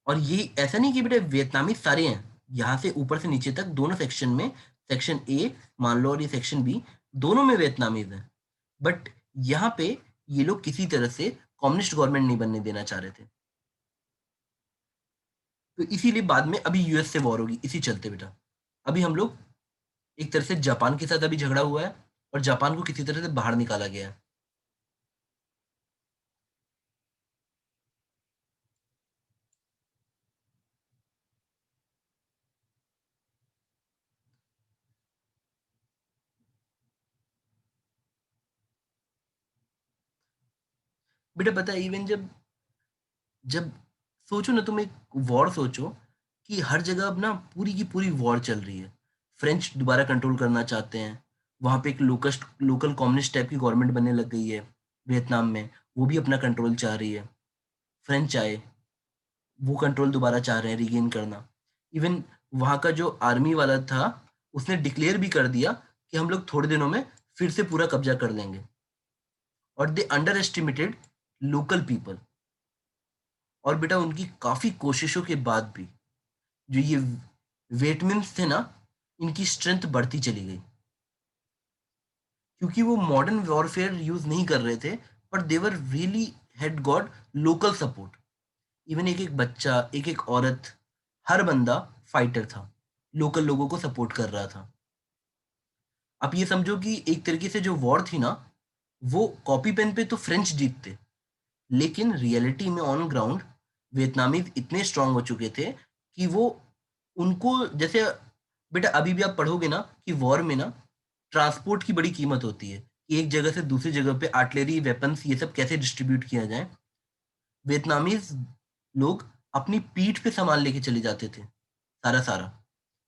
और ये ऐसा नहीं कि बेटा वियतनामीज़ सारे हैं, यहाँ से ऊपर से नीचे तक दोनों सेक्शन में, सेक्शन ए मान लो और ये सेक्शन बी, दोनों में वियतनामीज़ हैं। बट यहाँ पे ये लोग किसी तरह से कम्युनिस्ट गवर्नमेंट नहीं बनने देना चाह रहे थे। तो इसीलिए बाद में अभी यूएस से वॉर होगी, इसी चलते बेटा। अभी हम लोग एक तरह से जापान के साथ अभी झगड़ा हुआ है और जापान को किसी तरह से बाहर निकाला गया है। बेटा पता है इवन जब जब सोचो ना, तुम एक वॉर सोचो कि हर जगह अब ना पूरी की पूरी वॉर चल रही है। फ्रेंच दोबारा कंट्रोल करना चाहते हैं। वहाँ पे एक लोकल कम्युनिस्ट टाइप की गवर्नमेंट बनने लग गई है वियतनाम में, वो भी अपना कंट्रोल चाह रही है। फ्रेंच आए, वो कंट्रोल दोबारा चाह रहे हैं रिगेन करना। इवन वहाँ का जो आर्मी वाला था, उसने डिक्लेयर भी कर दिया कि हम लोग थोड़े दिनों में फिर से पूरा कब्जा कर लेंगे। और दे अंडर एस्टिमेटेड लोकल पीपल। और बेटा उनकी काफ़ी कोशिशों के बाद भी जो ये वियतमिन्स थे ना, इनकी स्ट्रेंथ बढ़ती चली गई क्योंकि वो मॉडर्न वॉरफेयर यूज नहीं कर रहे थे, पर they're really had got local support. Even एक एक बच्चा, एक एक औरत, हर बंदा फाइटर था, लोकल लोगों को सपोर्ट कर रहा था। आप ये समझो कि एक तरीके से जो वॉर थी ना, वो कॉपी पेन पे तो फ्रेंच जीतते, लेकिन रियलिटी में ऑन ग्राउंड वियतनामीज इतने स्ट्रांग हो चुके थे कि वो उनको जैसे बेटा अभी भी आप पढ़ोगे ना कि वॉर में ना ट्रांसपोर्ट की बड़ी कीमत होती है कि एक जगह से दूसरी जगह पे आर्टिलरी वेपन्स ये सब कैसे डिस्ट्रीब्यूट किया जाए। वियतनामीज लोग अपनी पीठ पे सामान लेके चले जाते थे, सारा सारा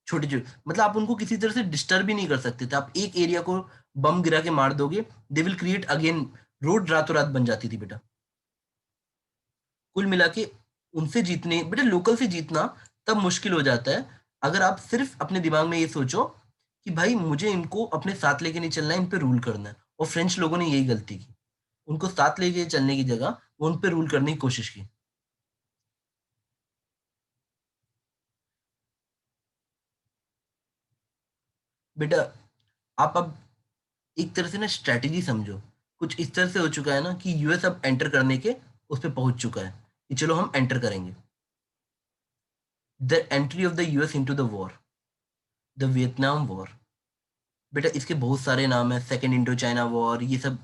छोटे छोटे, मतलब आप उनको किसी तरह से डिस्टर्ब भी नहीं कर सकते थे। आप एक एरिया को बम गिरा के मार दोगे, they will create again, road रातों रात बन जाती थी बेटा। कुल मिला के उनसे जीतने बेटा, लोकल से जीतना तब मुश्किल हो जाता है अगर आप सिर्फ अपने दिमाग में ये सोचो कि भाई मुझे इनको अपने साथ लेके नहीं चलना है, इन पे रूल करना है। और फ्रेंच लोगों ने यही गलती की, उनको साथ लेके चलने की जगह वो उन पे रूल करने की कोशिश की। बेटा आप अब एक तरह से ना स्ट्रैटेजी समझो, कुछ इस तरह से हो चुका है ना कि यूएस अब एंटर करने के उस पे पहुंच चुका है कि चलो हम एंटर करेंगे। The entry of the US into the war, the Vietnam war. बेटा इसके बहुत सारे नाम हैं, सेकंड इंडो चाइना वॉर, ये सब।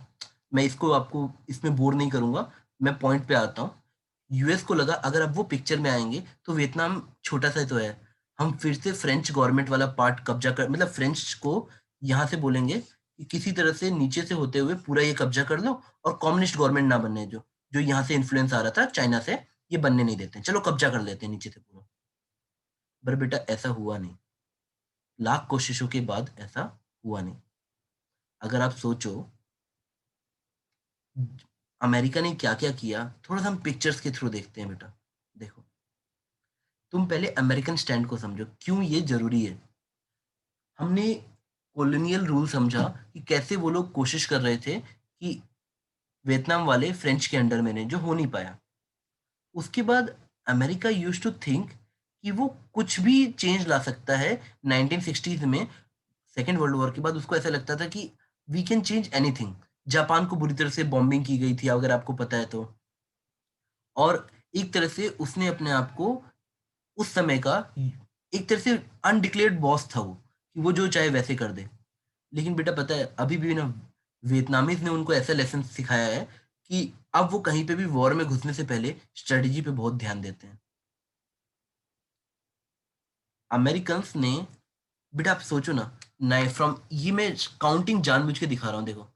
मैं इसको आपको इसमें बोर नहीं करूंगा, मैं पॉइंट पे आता हूँ। यूएस को लगा अगर अब वो पिक्चर में आएंगे तो वियतनाम छोटा सा तो है, हम फिर से फ्रेंच गवर्नमेंट वाला पार्ट कब्जा कर, मतलब फ्रेंच को यहाँ से बोलेंगे कि किसी तरह से नीचे से होते हुए पूरा ये कब्जा कर लो और कम्युनिस्ट गवर्नमेंट ना बनने, जो जो यहाँ से इन्फ्लुएंस आ रहा था चाइना से, ये बनने नहीं देते हैं, चलो कब्जा कर लेते हैं नीचे से पूरा। पर बेटा ऐसा हुआ नहीं, लाख कोशिशों के बाद ऐसा हुआ नहीं। अगर आप सोचो अमेरिका ने क्या क्या किया, थोड़ा सा हम पिक्चर्स के थ्रू देखते हैं बेटा। देखो, तुम पहले अमेरिकन स्टैंड को समझो, क्यों ये जरूरी है। हमने कॉलोनियल रूल समझा कि कैसे वो लोग कोशिश कर रहे थे कि वियतनाम वाले फ्रेंच के अंडर में नहीं, जो हो नहीं पाया। उसके बाद अमेरिका यूज्ड टू थिंक कि वो कुछ भी चेंज ला सकता है 1960s में। सेकेंड वर्ल्ड वॉर के बाद उसको ऐसा लगता था कि we can change anything. Japan को बुरी तरह से बॉम्बिंग की गई थी, अगर आपको पता है तो। और एक तरह से उसने अपने आप को उस समय का एक तरह से अनडिक्लेयर्ड बॉस था वो, कि वो जो चाहे वैसे कर दे। लेकिन बेटा पता है अभी भी ना वियतनामीज ने उनको ऐसा लेसन सिखाया है कि अब वो कहीं पे भी वॉर में घुसने से पहले स्ट्रेटेजी पे बहुत ध्यान देते हैं। अमेरिकन्स ने, बेटा आप सोचो ना, नए फ्रॉम, ये मैं काउंटिंग जानबूझ के दिखा रहा हूँ, देखो,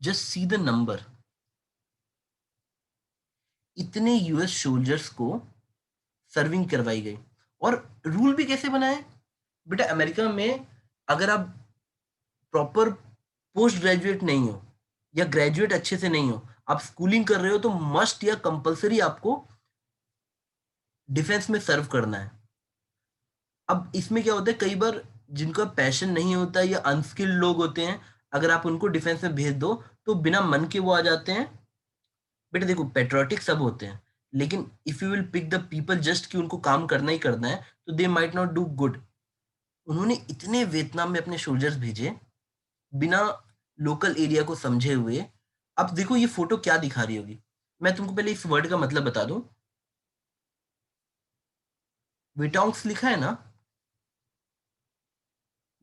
जस्ट सी द नंबर। इतने यूएस सोल्जर्स को सर्विंग करवाई गई। और रूल भी कैसे बनाए, बेटा अमेरिका में अगर आप प्रॉपर पोस्ट ग्रेजुएट नहीं हो या ग्रेजुएट अच्छे से नहीं हो, आप स्कूलिंग कर रहे हो, तो मस्ट या कंपलसरी आपको डिफेंस में सर्व करना है। अब इसमें क्या होता है, कई बार जिनका पैशन नहीं होता या अनस्किल्ड लोग होते हैं, अगर आप उनको डिफेंस में भेज दो तो बिना मन के वो आ जाते हैं। बेटा देखो, पेट्रियोटिक सब होते हैं, लेकिन if you will pick the people just कि उनको काम करना ही करना है, तो they might not do good. उन्होंने इतने वियतनाम में अपने सोल्जर्स भेजे बिना लोकल एरिया को समझे हुए। अब देखो ये फोटो क्या दिखा रही होगी, मैं तुमको पहले इस वर्ड का मतलब बता दूं। विटोंग्स लिखा है ना,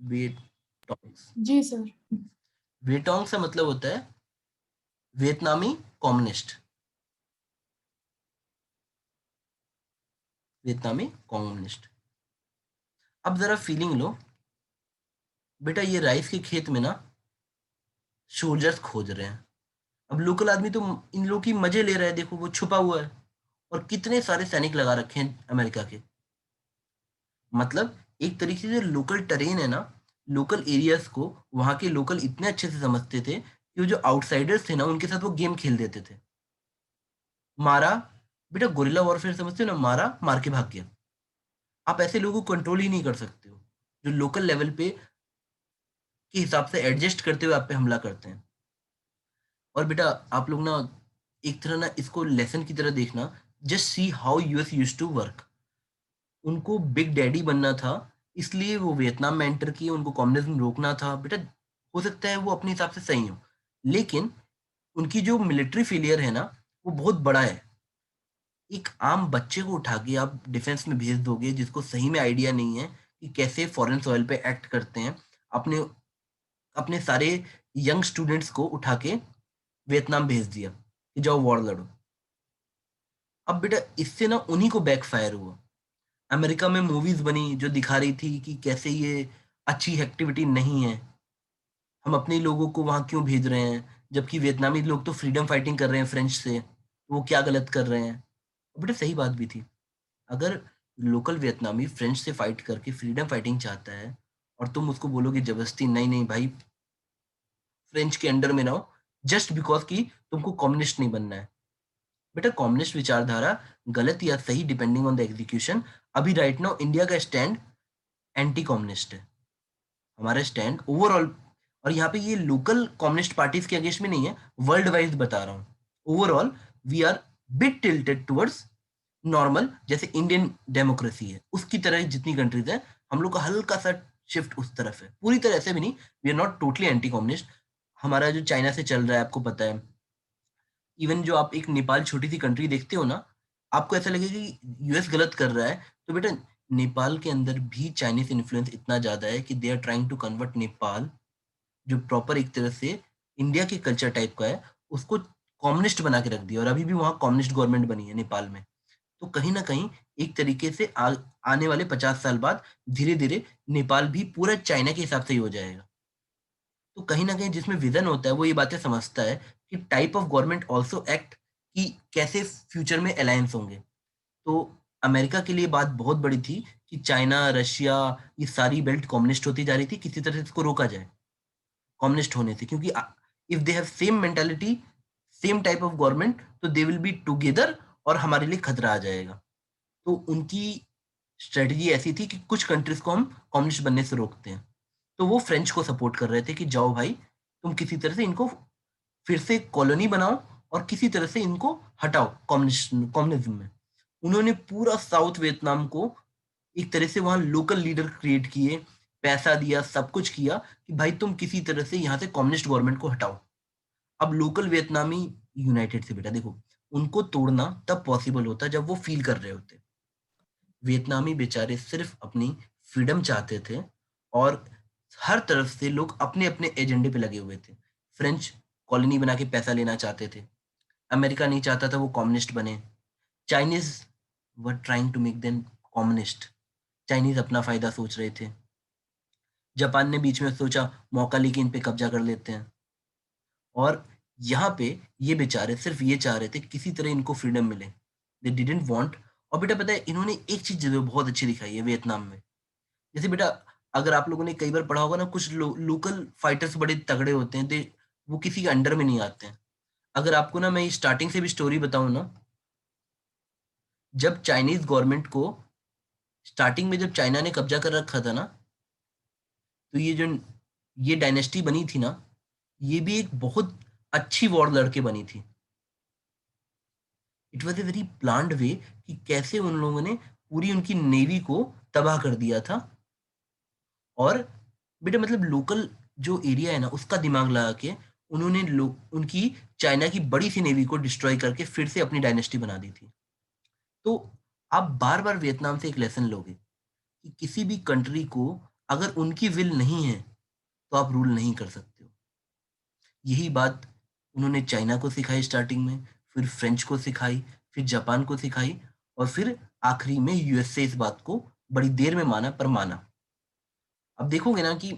वेटोंग्स। जी सर। वेटोंग का मतलब होता है वियतनामी कम्युनिस्ट। वियतनामी कम्युनिस्ट। अब जरा फीलिंग लो, बेटा ये राइस के खेत में ना सोल्जर्स खोज रहे हैं। अब लोकल आदमी तो इन लोगों की मजे ले रहा है, देखो वो छुपा हुआ है, और कितने सारे सैनिक लगा रखे हैं अमेरिका के। मतलब एक तरीके से लोकल टेरेन है ना, लोकल एरियाज को वहां के लोकल इतने अच्छे से समझते थे कि वो जो आउटसाइडर्स थे ना, उनके साथ वो गेम खेल देते थे। मारा, बेटा गोरिल्ला वॉरफेयर समझते हो ना, मारा मार के भाग गया। आप ऐसे लोगों को कंट्रोल ही नहीं कर सकते हो, जो लोकल लेवल पे के हिसाब से एडजस्ट करते हुए आप पे हमला करते हैं। और बेटा आप लोग ना एक तरह ना इसको लेसन की तरह देखना। Just see how US used to work. उनको बिग डैडी बनना था, इसलिए वो वियतनाम में एंटर किए, उनको कम्युनिज्म रोकना था। बेटा हो सकता है वो अपने हिसाब से सही हो, लेकिन उनकी जो मिलिट्री फेलियर है ना, वो बहुत बड़ा है। एक आम बच्चे को उठा के आप डिफेंस में भेज दोगे, जिसको सही में आइडिया नहीं है कि कैसे फॉरेन सॉइल पे एक्ट करते हैं, अपने अपने सारे यंग स्टूडेंट्स को उठा के वियतनाम भेज दिया कि जाओ वॉर लड़ो। अब बेटा इससे ना उन्हीं को बैकफायर हुआ। अमेरिका में मूवीज बनी जो दिखा रही थी कि कैसे ये अच्छी एक्टिविटी नहीं है, हम अपने लोगों को वहां क्यों भेज रहे हैं, जबकि वियतनामी लोग तो फ्रीडम फाइटिंग कर रहे हैं फ्रेंच से, तो वो क्या गलत कर रहे हैं। और बेटा सही बात भी थी। अगर लोकल वियतनामी फ्रेंच से फाइट करके फ्रीडम फाइटिंग चाहता है, और तुम उसको बोलोगे जबरदस्ती नहीं नहीं भाई फ्रेंच के अंडर में ना हो, जस्ट बिकॉज कि तुमको कम्युनिस्ट नहीं बनना है। बेटा कम्युनिस्ट विचारधारा गलत या सही डिपेंडिंग ऑन द एग्जीक्यूशन। अभी राइट नाउ इंडिया का स्टैंड एंटी कम्युनिस्ट है, हमारा स्टैंड ओवरऑल। और यहाँ पे ये लोकल कम्युनिस्ट पार्टीज के अगेंस्ट में नहीं है, वर्ल्ड वाइज बता रहा हूँ। Overall we are bit tilted towards normal, जैसे इंडियन डेमोक्रेसी है उसकी तरह जितनी कंट्रीज है, हम लोग का हल्का सा शिफ्ट उस तरफ है, पूरी तरह से भी नहीं। We are not totally anti communist. हमारा जो चाइना से चल रहा है आपको पता है। इवन जो आप एक नेपाल छोटी सी कंट्री देखते हो ना, आपको ऐसा लगेगा कि यूएस गलत कर रहा है, तो बेटा नेपाल के अंदर भी चाइनीज इन्फ्लुएंस इतना ज्यादा है कि they are trying to convert Nepal, जो प्रॉपर एक तरह से इंडिया के कल्चर टाइप का है, उसको कम्युनिस्ट बना के रख दिया, और अभी भी वहाँ कम्युनिस्ट गवर्नमेंट बनी है नेपाल में। तो कहीं ना कहीं एक तरीके से आने वाले 50 साल बाद धीरे धीरे नेपाल भी पूरा चाइना के हिसाब से ही हो जाएगा। तो कहीं ना कहीं जिसमें विजन होता है वो ये बातें समझता है कि type of government also act, कि कैसे फ्यूचर में अलायंस होंगे। तो अमेरिका के लिए बात बहुत बड़ी थी कि चाइना रशिया ये सारी बेल्ट कम्युनिस्ट होती जा रही थी, किसी तरह से इसको रोका जाए कम्युनिस्ट होने से, क्योंकि if they have same mentality, same type of government, तो दे विल बी टुगेदर, और हमारे लिए खतरा आ जाएगा। तो उनकी स्ट्रेटजी ऐसी थी कि कुछ कंट्रीज को हम कम्युनिस्ट बनने से रोकते हैं। तो वो फ्रेंच को सपोर्ट कर रहे थे कि जाओ भाई तुम किसी तरह से इनको फिर से कॉलोनी बनाओ, और किसी तरह से इनको हटाओ कम्युनिज्म में। उन्होंने पूरा साउथ वियतनाम को एक तरह से वहां लोकल लीडर क्रिएट किए, पैसा दिया, सब कुछ किया कि भाई तुम किसी तरह से यहाँ से कम्युनिस्ट गवर्नमेंट को हटाओ। अब लोकल वियतनामी यूनाइटेड से, बेटा देखो उनको तोड़ना तब पॉसिबल होता जब वो फील कर रहे होते। वियतनामी बेचारे सिर्फ अपनी फ्रीडम चाहते थे, और हर तरफ से लोग अपने अपने एजेंडे पे लगे हुए थे। फ्रेंच कॉलोनी बना के पैसा लेना चाहते थे, अमेरिका नहीं चाहता था वो कम्युनिस्ट बने, Chinese were trying to make them communist. Chinese अपना फायदा सोच रहे थे, जापान ने बीच में सोचा मौका लेके इन पे कब्जा कर लेते हैं। और यहाँ पे ये बेचारे सिर्फ ये चाह रहे थे किसी तरह इनको फ्रीडम मिले, दे डिडंट वांट। और बेटा पता है इन्होंने एक चीज जो बहुत अच्छी दिखाई है वियतनाम में, जैसे बेटा अगर आप लोगों ने कई बार पढ़ा होगा ना, कुछ लोकल फाइटर्स बड़े तगड़े होते हैं, दे वो किसी के अंडर में नहीं आते हैं। अगर आपको ना मैं स्टार्टिंग से भी स्टोरी बताऊँ ना, जब चाइनीज़ गवर्नमेंट को स्टार्टिंग में जब चाइना ने कब्ज़ा कर रखा था ना, तो ये डायनेस्टी बनी थी ना, ये भी एक बहुत अच्छी वॉर लड़ के बनी थी। It was a very planned way कि कैसे उन लोगों ने पूरी उनकी नेवी को तबाह कर दिया था, और बेटा मतलब लोकल जो एरिया है ना, उसका दिमाग लगा के उन्होंने उनकी चाइना की बड़ी सी नेवी को डिस्ट्रॉय करके फिर से अपनी डायनेस्टी बना दी थी। तो आप बार-बार वियतनाम से एक लेसन लोगे कि किसी भी कंट्री को अगर उनकी विल नहीं है, तो आप रूल नहीं कर सकते हो। यही बात उन्होंने चाइना को सिखाई स्टार्टिंग में, फिर फ्रेंच को सिखाई, फिर जापान को सिखाई, और फिर आखिरी में यूएस से इस बात को बड़ी देर में माना, पर माना। अब देखोगे ना कि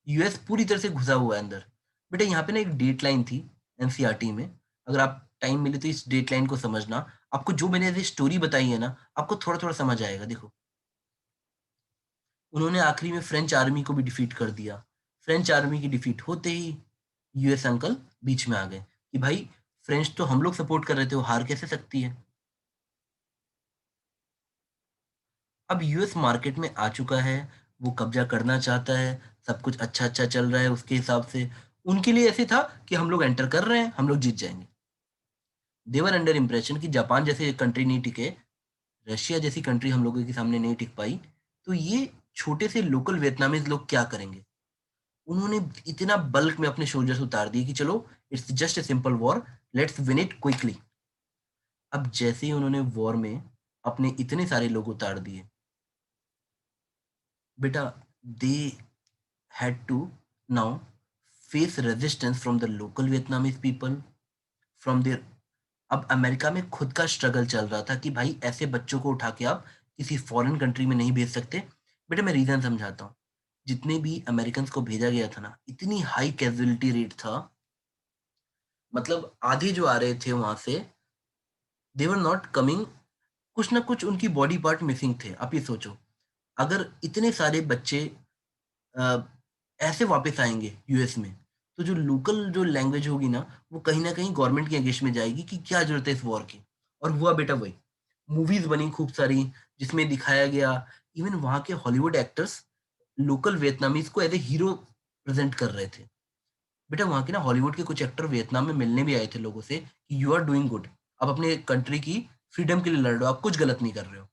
यूएस पूरी तरह से घुसा हुआ है अंदर। बेटा यहाँ पे ना एक डेटलाइन थी एनसीईआरटी में, अगर आप टाइम मिले तो इस डेटलाइन को समझना। आपको जो मैंने ऐसी स्टोरी बताई है ना, आपको थोड़ा-थोड़ा समझ आएगा। देखो, उन्होंने आखिरी में फ्रेंच आर्मी को भी डिफीट कर दिया। फ्रेंच आर्मी की डिफीट होते ही यूएस अंकल बीच में आ गए कि भाई, फ्रेंच तो हम लोग सपोर्ट कर रहे थे, वो हार कैसे सकती है? अब यूएस मार्केट में आ चुका है, वो कब्ज़ा करना चाहता है, सब कुछ अच्छा-अच्छा चल रहा है उसके हिसाब से। उनके लिए ऐसे था कि हम लोग एंटर कर रहे हैं, हम लोग जीत जाएँगे। दे वर अंडर इंप्रेशन कि जापान जैसे कंट्री नहीं टिके, रशिया जैसी कंट्री हम लोगों के सामने नहीं टिक पाई, तो ये छोटे से लोकल वियतनामीज़ लोग क्या करेंगे? उन्होंने इतना बल्क में अपने सोल्जर्स उतार दिए कि चलो, it's just a simple war, let's win it quickly. अब जैसे ही उन्होंने वॉर में अपने इतने सारे लोग उतार दिए, बेटा दे had to now face resistance from the local Vietnamese people, from their। अब अमेरिका में खुद का स्ट्रगल चल रहा था कि भाई ऐसे बच्चों को उठा के आप किसी फॉरेन कंट्री में नहीं भेज सकते। बेटा मैं रीज़न समझाता हूँ। जितने भी अमेरिकन्स को भेजा गया था ना, इतनी हाई कैज़ुअलिटी रेट था, मतलब आधे जो आ रहे थे वहाँ से, दे वर नॉट कमिंग, कुछ ना कुछ उनकी बॉडी पार्ट मिसिंग थे। आप ये सोचो, अगर इतने सारे बच्चे अ, ऐसे वापस आएँगे यूएस में, तो जो लोकल जो लैंग्वेज होगी ना, वो कहीं न कहीं गवर्नमेंट के अगेंस्ट में जाएगी कि क्या ज़रूरत है इस वॉर की। और हुआ बेटा वही। मूवीज़ बनी खूब सारी, जिसमें दिखाया गया, इवन वहाँ के हॉलीवुड एक्टर्स लोकल वियतनामीज़ को एज़ अ हीरो प्रेज़ेंट कर रहे थे। बेटा वहाँ के ना हॉलीवुड के कुछ एक्टर वियतनाम में मिलने भी आए थे लोगों से कि यू आर डूइंग गुड। आप अपने कंट्री की फ्रीडम के लिए लड़ रहे हो, आप कुछ गलत नहीं कर रहे हो।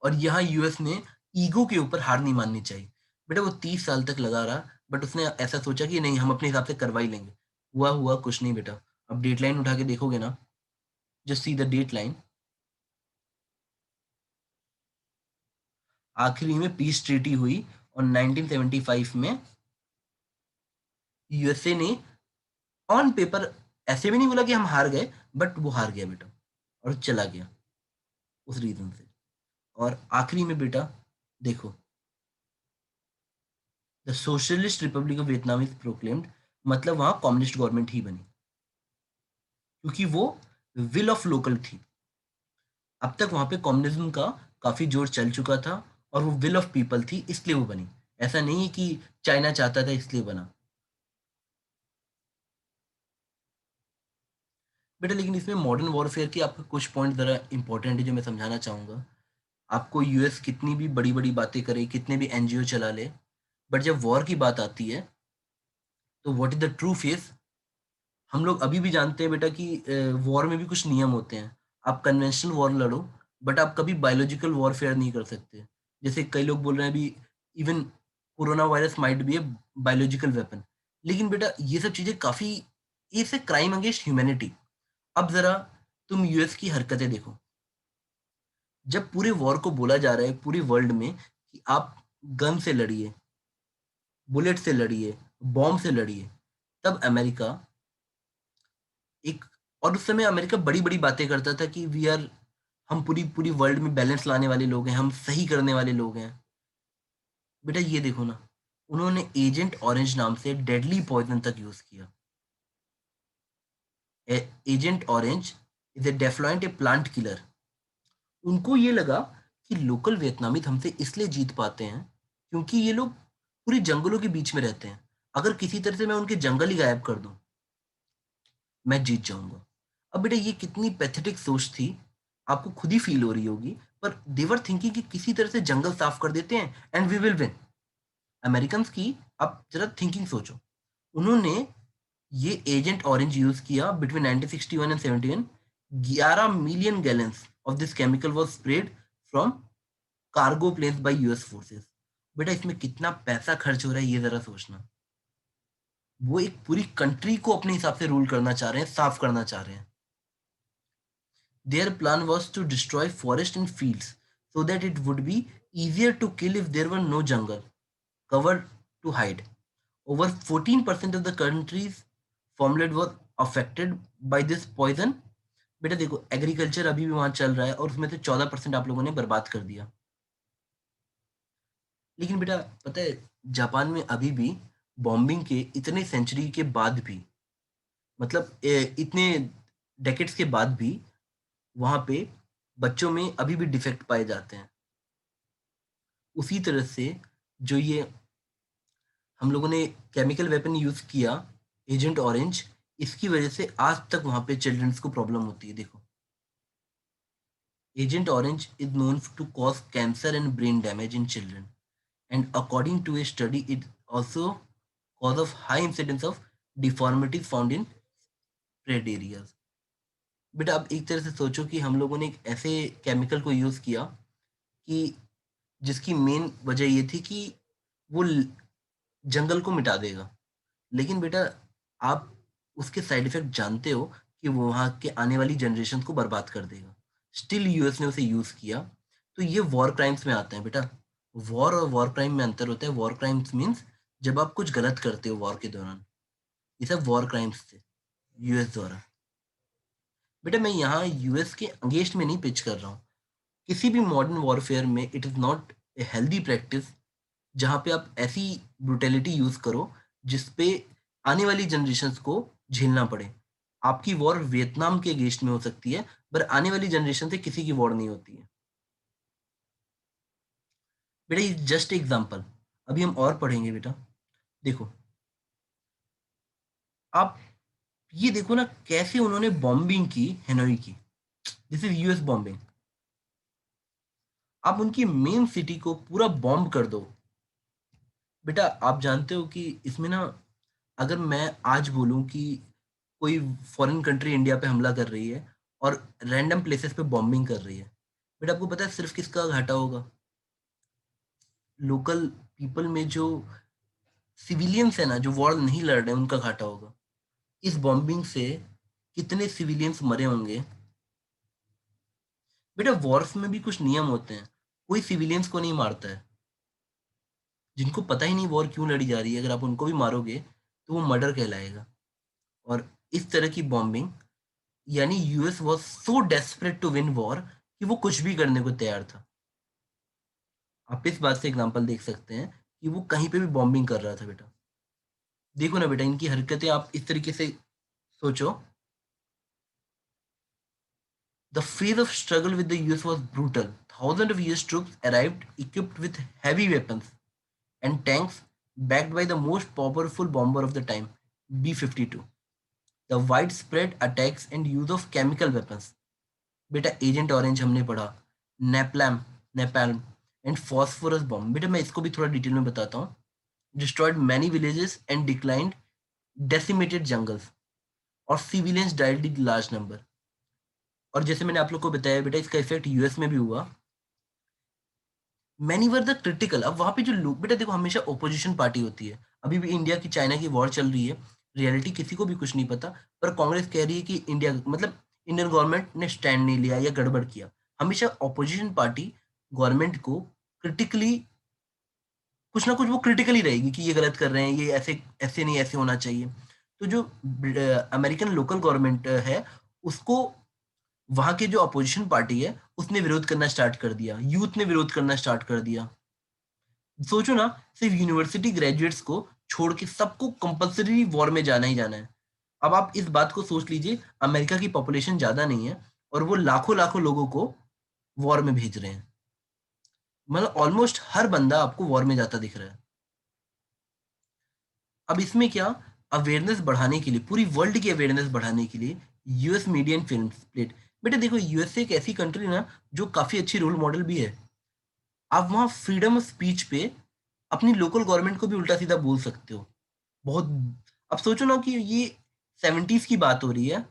और यहाँ यूएस ने ईगो के ऊपर हार नहीं माननी चाहिए। बेटा वो 30 साल तक लगा रहा, बट उसने ऐसा सोचा कि नहीं, हम अपने हिसाब से करवा ही लेंगे। हुआ कुछ नहीं बेटा। अब डेटलाइन उठा के देखोगे ना, जस्ट सी द डेटलाइन। आखिरी में पीस ट्रीटी हुई और 1975 में यूएसए ने ऑन पेपर ऐसे भी नहीं बोला कि हम हार गए, बट वो हार गया बेटा, और चला गया उस रीज़न से। और आखिरी में बेटा देखो, the socialist Republic of Vietnam is proclaimed, मतलब वहाँ कम्युनिस्ट गवर्नमेंट ही बनी। क्योंकि वो विल ऑफ लोकल थी। अब तक वहाँ पे कम्युनिज़्म का काफ़ी ज़ोर चल चुका था, और वो विल ऑफ पीपल थी, इसलिए वो बनी। ऐसा नहीं है कि चाइना चाहता था इसलिए बना। बेटा लेकिन इसमें मॉडर्न वॉरफेयर के आपके कुछ पॉइंट ज़रा इम्पोर्टेंट है जो मैं समझाना चाहूँगा। आपको यूएस कितनी भी बड़ी-बड़ी बातें करे, कितने भी एनजीओ चला ले, बट जब वॉर की बात आती है, तो what is the true face? हम लोग अभी भी जानते हैं बेटा कि वॉर में भी कुछ नियम होते हैं। आप कन्वेंशनल वॉर लड़ो, बट आप कभी बायोलॉजिकल वॉरफेयर नहीं कर सकते। जैसे कई लोग बोल रहे हैं अभी, even corona virus might be a biological weapon. लेकिन बेटा ये सब चीज़ें काफ़ी, ये it's a crime against humanity. अब ज़रा तुम यूएस की हरकतें देखो। जब पूरे वॉर को बोला जा रहा है पूरे वर्ल्ड में कि आप गन से लड़िए, बुलेट से लड़िए, बॉम्ब से लड़िए, तब अमेरिका एक, और उस समय अमेरिका बड़ी-बड़ी बातें करता था कि वी आर, हम पूरी पूरी वर्ल्ड में बैलेंस लाने वाले लोग हैं, हम सही करने वाले लोग हैं। बेटा ये देखो ना, उन्होंने एजेंट ऑरेंज नाम से डेडली पॉइज़न तक यूज़ किया। Agent orange is a defoliant, a plant killer. उनको ये लगा कि लोकल वियतनामीज़ हमसे इसलिए जीत पाते हैं क्योंकि ये लोग पूरी जंगलों के बीच में रहते हैं। अगर किसी तरह से मैं उनके जंगल ही गायब कर दूँ, मैं जीत जाऊँगा। अब बेटा ये कितनी पैथेटिक सोच थी, आपको खुद ही फ़ील हो रही होगी, पर दे वर थिंकिंग कि किसी तरह से जंगल साफ कर देते हैं and we will win. Americans की आप ज़रा थिंकिंग सोचो। उन्होंने ये एजेंट ऑरेंज यूज़ किया between 1961 and 71। 11 million gallons of this chemical was spread from cargo planes by US forces. बेटा इसमें कितना पैसा खर्च हो रहा है ये ज़रा सोचना। वो एक पूरी कंट्री को अपने हिसाब से रूल करना चाह रहे हैं, साफ करना चाह रहे हैं। Their plan was to destroy forest and fields so that it would be easier to kill if there were no jungle cover to hide. Over 14% of the country's farmland was affected by this poison. बेटा देखो agriculture अभी भी वहां चल रहा है और उसमें से 14% आप लोगों ने बर्बाद कर दिया। लेकिन बेटा पता है जापान में अभी भी बॉम्बिंग के इतने सेंचुरी के बाद भी, मतलब इतने डेकेड्स के बाद भी वहां पे बच्चों में अभी भी डिफेक्ट पाए जाते हैं। उसी तरह से जो ये हम लोगों ने केमिकल वेपन यूज़ किया, एजेंट ऑरेंज, इसकी वजह से आज तक वहाँ पे चिल्ड्रंस को प्रॉब्लम होती है। देखो, agent orange is known to cause cancer and brain damage in children and according to a study it also cause of high incidence of deformities found in trade areas. बेटा अब एक तरह से सोचो कि हम लोगों ने एक ऐसे केमिकल को यूज़ किया कि जिसकी मेन वजह ये थी कि वो जंगल को मिटा देगा। लेकिन बेटा आप उसके साइड इफ़ेक्ट जानते हो कि वो वहाँ के आने वाली जनरेशन को बर्बाद कर देगा। स्टिल यूएस ने उसे यूज़ किया, तो ये वॉर क्राइम्स में आते हैं बेटा। वॉर और वॉर क्राइम में अंतर होता है। वॉर क्राइम्स मीन्स जब आप कुछ गलत करते हो वॉर के दौरान। ये सब वॉर क्राइम्स थे यूएस द्वारा। बेटा मैं यहाँ यूएस के अगेंस्ट में नहीं पिच कर रहा हूँ। किसी भी मॉडर्न वॉरफेयर में it is not a healthy practice जहाँ पे आप ऐसी ब्रुटैलिटी यूज़ करो जिस पे आने वाली जनरेशंस को झेलना पड़े। आपकी वॉर वियतनाम के अगेंस्ट में हो सकती है, पर आने वाली जनरेशन से किसी की वॉर नहीं होती है। बेटा ये जस्ट एग्जांपल, अभी हम और पढ़ेंगे बेटा। देखो, आप ये देखो ना कैसे उन्होंने बॉम्बिंग की हेनोई की। This is US bombing. आप उनकी मेन सिटी को पूरा बॉम्ब कर दो। बेटा आप जानते हो कि इसमें ना अगर मैं आज बोलूँ कि कोई फॉरेन कंट्री इंडिया पे हमला कर रही है और रैंडम प्लेसेस पे बॉम्बिंग कर रही है, बेटा आपको पता है सिर्फ किसका घाटा होगा? लोकल पीपल में जो सिविलियंस है ना, जो वॉर नहीं लड़ रहे हैं, उनका घाटा होगा। इस बॉम्बिंग से कितने सिविलियंस मरे होंगे? बेटा वॉर्स में भी कुछ नियम होते हैं। कोई सिविलियंस को नहीं मारता है। जिनको पता ही नहीं वॉर क्यों लड़ी जा रही है, अगर आप उनको भी मारोगे तो वो मर्डर कहलाएगा। और इस तरह की बॉम्बिंग, यानी US was so desperate to win war कि वो कुछ भी करने को तैयार था। आप इस बात से एग्जांपल देख सकते हैं कि वो कहीं पे भी बॉम्बिंग कर रहा था बेटा। देखो ना बेटा इनकी हरकतें आप इस तरीके से सोचो। The phase of struggle with the US was brutal. Thousand of US troops arrived equipped with heavy weapons and tanks backed by the most powerful bomber of the time, B-52. The widespread attacks and use of chemical weapons. बेटा Agent Orange हमने पढ़ा, napalm napalm and phosphorus bomb. बेटा मैं इसको भी थोड़ा detail में बताता हूँ। Destroyed many villages and declined decimated jungles और civilians died in large number. और जैसे मैंने आप लोग को बताया बेटा इसका इफेक्ट यूएस में भी हुआ। Many were the critical. अब वहां पे जो लोग, बेटा देखो हमेशा ओपोजिशन पार्टी होती है। अभी भी इंडिया की चाइना की वॉर चल रही है। रियलिटी किसी को भी कुछ नहीं पता, पर कांग्रेस कह रही है कि इंडिया मतलब इंडियन गवर्नमेंट ने स्टैंड नहीं लिया या गड़बड़ किया। हमेशा ओपोजिशन पार्टी गवर्नमेंट को क्रिटिकली कुछ ना कुछ वो क्रिटिकली रहेगी कि ये गलत कर रहे हैं, ये ऐसे ऐसे नहीं, ऐसे होना चाहिए। तो जो अमेरिकन लोकल गवर्नमेंट है उसको वहां के जो अपोजिशन पार्टी है उसने विरोध करना स्टार्ट कर दिया, यूथ ने विरोध करना स्टार्ट कर दिया। सोचो ना, सिर्फ यूनिवर्सिटी ग्रेजुएट्स को छोड़ के सबको कंपलसरी वॉर में जाना ही जाना है। अब आप इस बात को सोच लीजिए, अमेरिका की पॉपुलेशन ज्यादा नहीं है और वो लाखों लाखों लोगों को वॉर में भेज रहे हैं। मतलब ऑलमोस्ट हर बंदा आपको वॉर में जाता दिख रहा है। अब इसमें क्या, अवेयरनेस बढ़ाने के लिए, पूरी वर्ल्ड की अवेयरनेस बढ़ाने के लिए US media and film plate. बेटा देखो, यूएसए एक ऐसी कंट्री ना जो काफी अच्छी रोल मॉडल भी है। आप वहाँ फ्रीडम ऑफ स्पीच पे अपनी लोकल गवर्नमेंट को भी उल्टा सीधा बोल सकते हो। बहुत, अब सोचो ना कि ये 70s की बात हो रही है।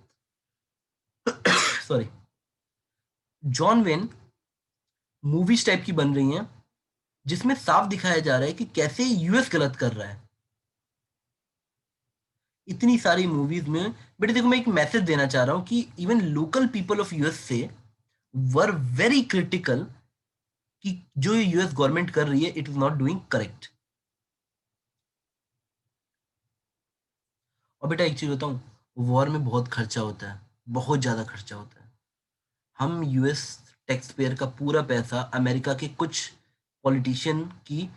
Sorry, John when movies type की बन रही हैं जिसमें साफ दिखाया जा रहा है कि कैसे यूएस गलत कर रहा है। इतनी सारी मूवीज में बेटे देखो, मैं एक मैसेज देना चाह रहा हूं कि even local people of US से वर वेरी क्रिटिकल कि जो यूएस गवर्नमेंट कर रही है it is not doing correct. और बेटा एक चीज बताऊं, वॉर में बहुत खर्चा होता है, बहुत ज्यादा खर्चा होता है। हम यूएस टैक्स पेयर का पूरा पैसा अमेरिका के कुछ पॉलिटिशियन की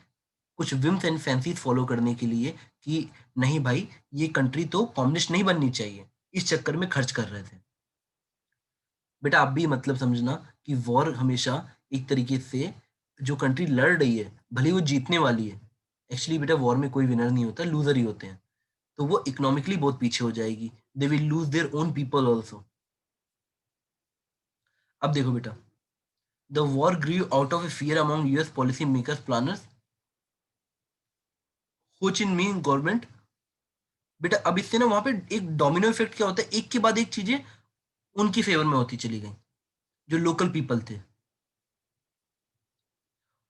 कुछ विम्स एंड फैंसीज फॉलो करने के लिए कि नहीं भाई ये कंट्री तो कम्युनिस्ट नहीं बननी चाहिए, इस चक्कर में खर्च कर रहे थे। बेटा आप भी मतलब समझना कि वॉर हमेशा एक तरीके से जो कंट्री लड़ रही है भले ही वो जीतने वाली है, एक्चुअली बेटा वॉर में कोई विनर नहीं होता, लूजर ही होते हैं। तो वो इकोनॉमिकली बहुत पीछे हो जाएगी, they will lose their own people also. अब देखो बेटा, the war grew out of a fear among US policy makers planners, Ho Chi mean government. बेटा अब इससे ना वहां पे एक डोमिनो इफेक्ट क्या होता है, एक के बाद एक चीजें उनकी फेवर में होती चली गई। जो लोकल पीपल थे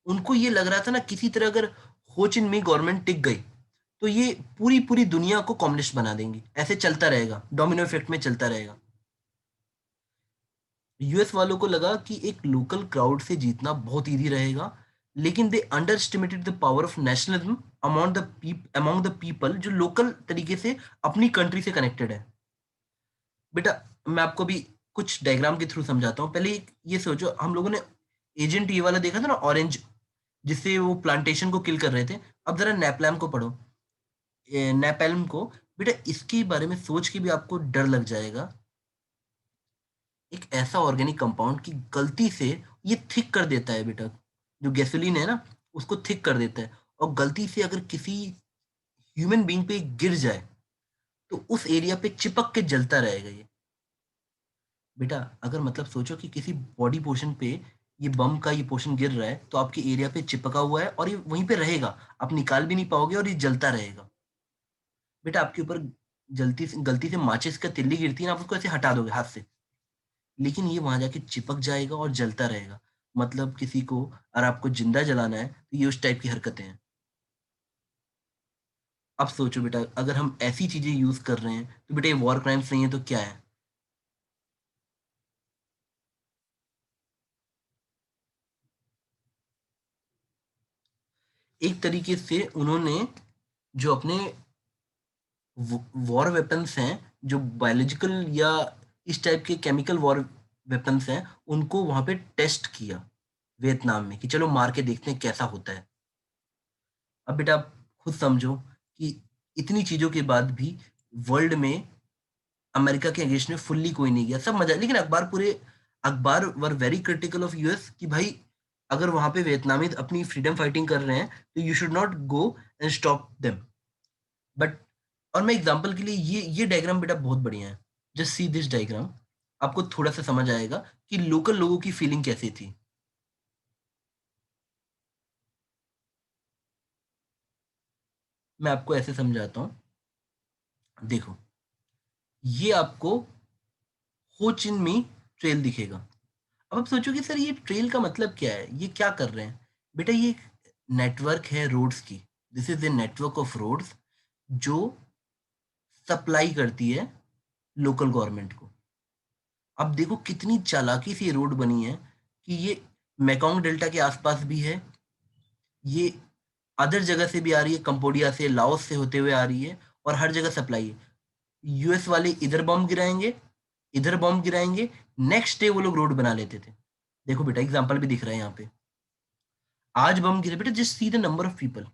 उनको ये लग रहा था ना किसी तरह अगर हो चिन में गवर्नमेंट टिक गई तो ये पूरी पूरी दुनिया को कम्युनिस्ट बना देंगी, ऐसे चलता रहेगा, डोमिनो इफेक्ट में चलता रहेगा। यूएस वालों को लगा कि एक लोकल क्राउड से जीतना बहुत इजी रहेगा, लेकिन they underestimated the power of nationalism among the people जो लोकल तरीके से अपनी कंट्री से कनेक्टेड है। बेटा मैं आपको भी कुछ डायग्राम के थ्रू समझाता हूँ। पहले ये सोचो, हम लोगों ने एजेंट ये वाला देखा था ना, ऑरेंज, जिससे वो प्लांटेशन को किल कर रहे थे। अब जरा नेपलैम को पढ़ो, नेपैल्म को। बेटा इसके बारे में सोच के भी आपको डर लग जाएगा। एक ऐसा ऑर्गेनिक कंपाउंड की गलती से ये थिक कर देता है बेटा, जो गैसोलीन है ना उसको थिक कर देता है, और गलती से अगर किसी ह्यूमन बीइंग पे गिर जाए तो उस एरिया पे चिपक के जलता रहेगा ये। बेटा अगर मतलब सोचो कि किसी बॉडी पोर्शन पे ये बम का ये पोर्शन गिर रहा है तो आपके एरिया पे चिपका हुआ है और ये वहीं पे रहेगा, आप निकाल भी नहीं पाओगे और ये जलता रहेगा। बेटा आपके ऊपर जल्दी से गलती से माचिस का तिल्ली गिरती है ना, आप उसको ऐसे हटा दोगे हाथ से, लेकिन ये वहां जाके चिपक जाएगा और जलता रहेगा। मतलब किसी को अगर आपको जिंदा जलाना है तो ये उस टाइप की हरकतें हैं। अब सोचो बेटा, अगर हम ऐसी चीजें यूज कर रहे हैं तो बेटा ये वॉर क्राइम्स नहीं है तो क्या है। एक तरीके से उन्होंने जो अपने वॉर वेपन्स हैं, जो बायोलॉजिकल या इस टाइप के केमिकल वॉर वेपन्स हैं, उनको वहां पे टेस्ट किया वियतनाम में कि चलो मार के देखते हैं कैसा होता है। अब बेटा आप खुद समझो कि इतनी चीजों के बाद भी वर्ल्ड में अमेरिका के अगेंस्ट में फुल्ली कोई नहीं गया, सब मजा, लेकिन अखबार were very critical of US कि भाई अगर वहां पे वियतनामी अपनी फ्रीडम फाइटिंग कर रहे हैं तो you should not go and stop them. But, और मैं एग्जांपल के लिए ये डायग्राम बेटा बहुत बढ़िया है, जस्ट सी दिस डायग्राम, आपको थोड़ा सा समझ आएगा कि लोकल लोगों की फीलिंग कैसी थी। मैं आपको ऐसे समझाता हूँ, देखो ये आपको हो चिन मी ट्रेल दिखेगा। अब आप सोचो कि सर ये ट्रेल का मतलब क्या है, ये क्या कर रहे हैं। बेटा ये नेटवर्क है रोड्स की, this is a network of roads जो सप्लाई करती है लोकल गवर्नमेंट को। अब देखो कितनी चालाकी से ये रोड बनी है कि ये मेकोंग डेल्टा के आसपास भी है, ये अदर जगह से भी आ रही है, कंबोडिया से लाओस से होते हुए आ रही है, और हर जगह सप्लाई है। यूएस वाले इधर बॉम्ब गिराएंगे, इधर बॉम्ब गिराएंगे, नेक्स्ट डे वो लोग रोड बना लेते थे। देखो बेटा एग्जांपल भी दिख रहा है यहाँ पे, आज बम गिरे। बेटा just see the number of people,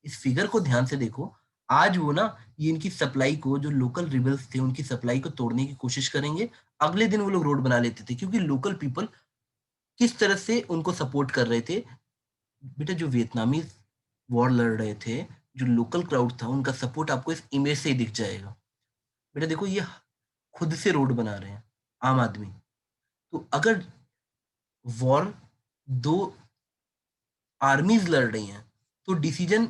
इस फिगर को ध्यान से देखो। आज वो ना ये इनकी सप्लाई को, जो लोकल रिबल्स थे उनकी सप्लाई को तोड़ने की कोशिश करेंगे, अगले दिन वो लोग रोड बना लेते थे, क्योंकि लोकल पीपल किस तरह से उनको सपोर्ट कर रहे थे, बेटा जो वियतनामीज वॉर लड़ रहे थे, जो लोकल क्राउड था, उनका सपोर्ट आपको इस इमेज से ही दिख जाएगा। बेटा देखो, ये खुद से रोड बना रहे हैं, आम आदमी। तो अगर वॉर दो आर्मीज लड़ रही हैं, तो डिसीजन,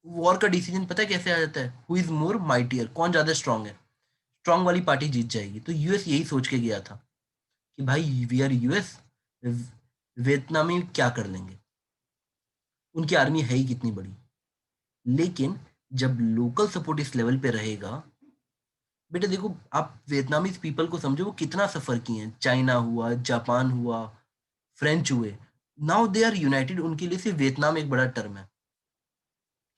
वॉर का डिसीजन पता है कैसे आ जाता है? हु इज मोर माइटियर, कौन ज्यादा स्ट्रांग है, स्ट्रांग वाली पार्टी जीत जाएगी। तो यूएस यही सोच के गया था कि भाई वी आर यूएस, वियतनामी क्या कर लेंगे, उनकी आर्मी है ही कितनी बड़ी। लेकिन जब लोकल सपोर्ट इस लेवल पे रहेगा, बेटा देखो, आप वियतनामीज पीपल को समझो, वो कितना सफर किए हैं। चाइना हुआ, जापान हुआ, फ्रेंच हुए, नाउ दे आर यूनाइटेड। उनके लिए सिर्फ वियतनाम एक बड़ा टर्म है,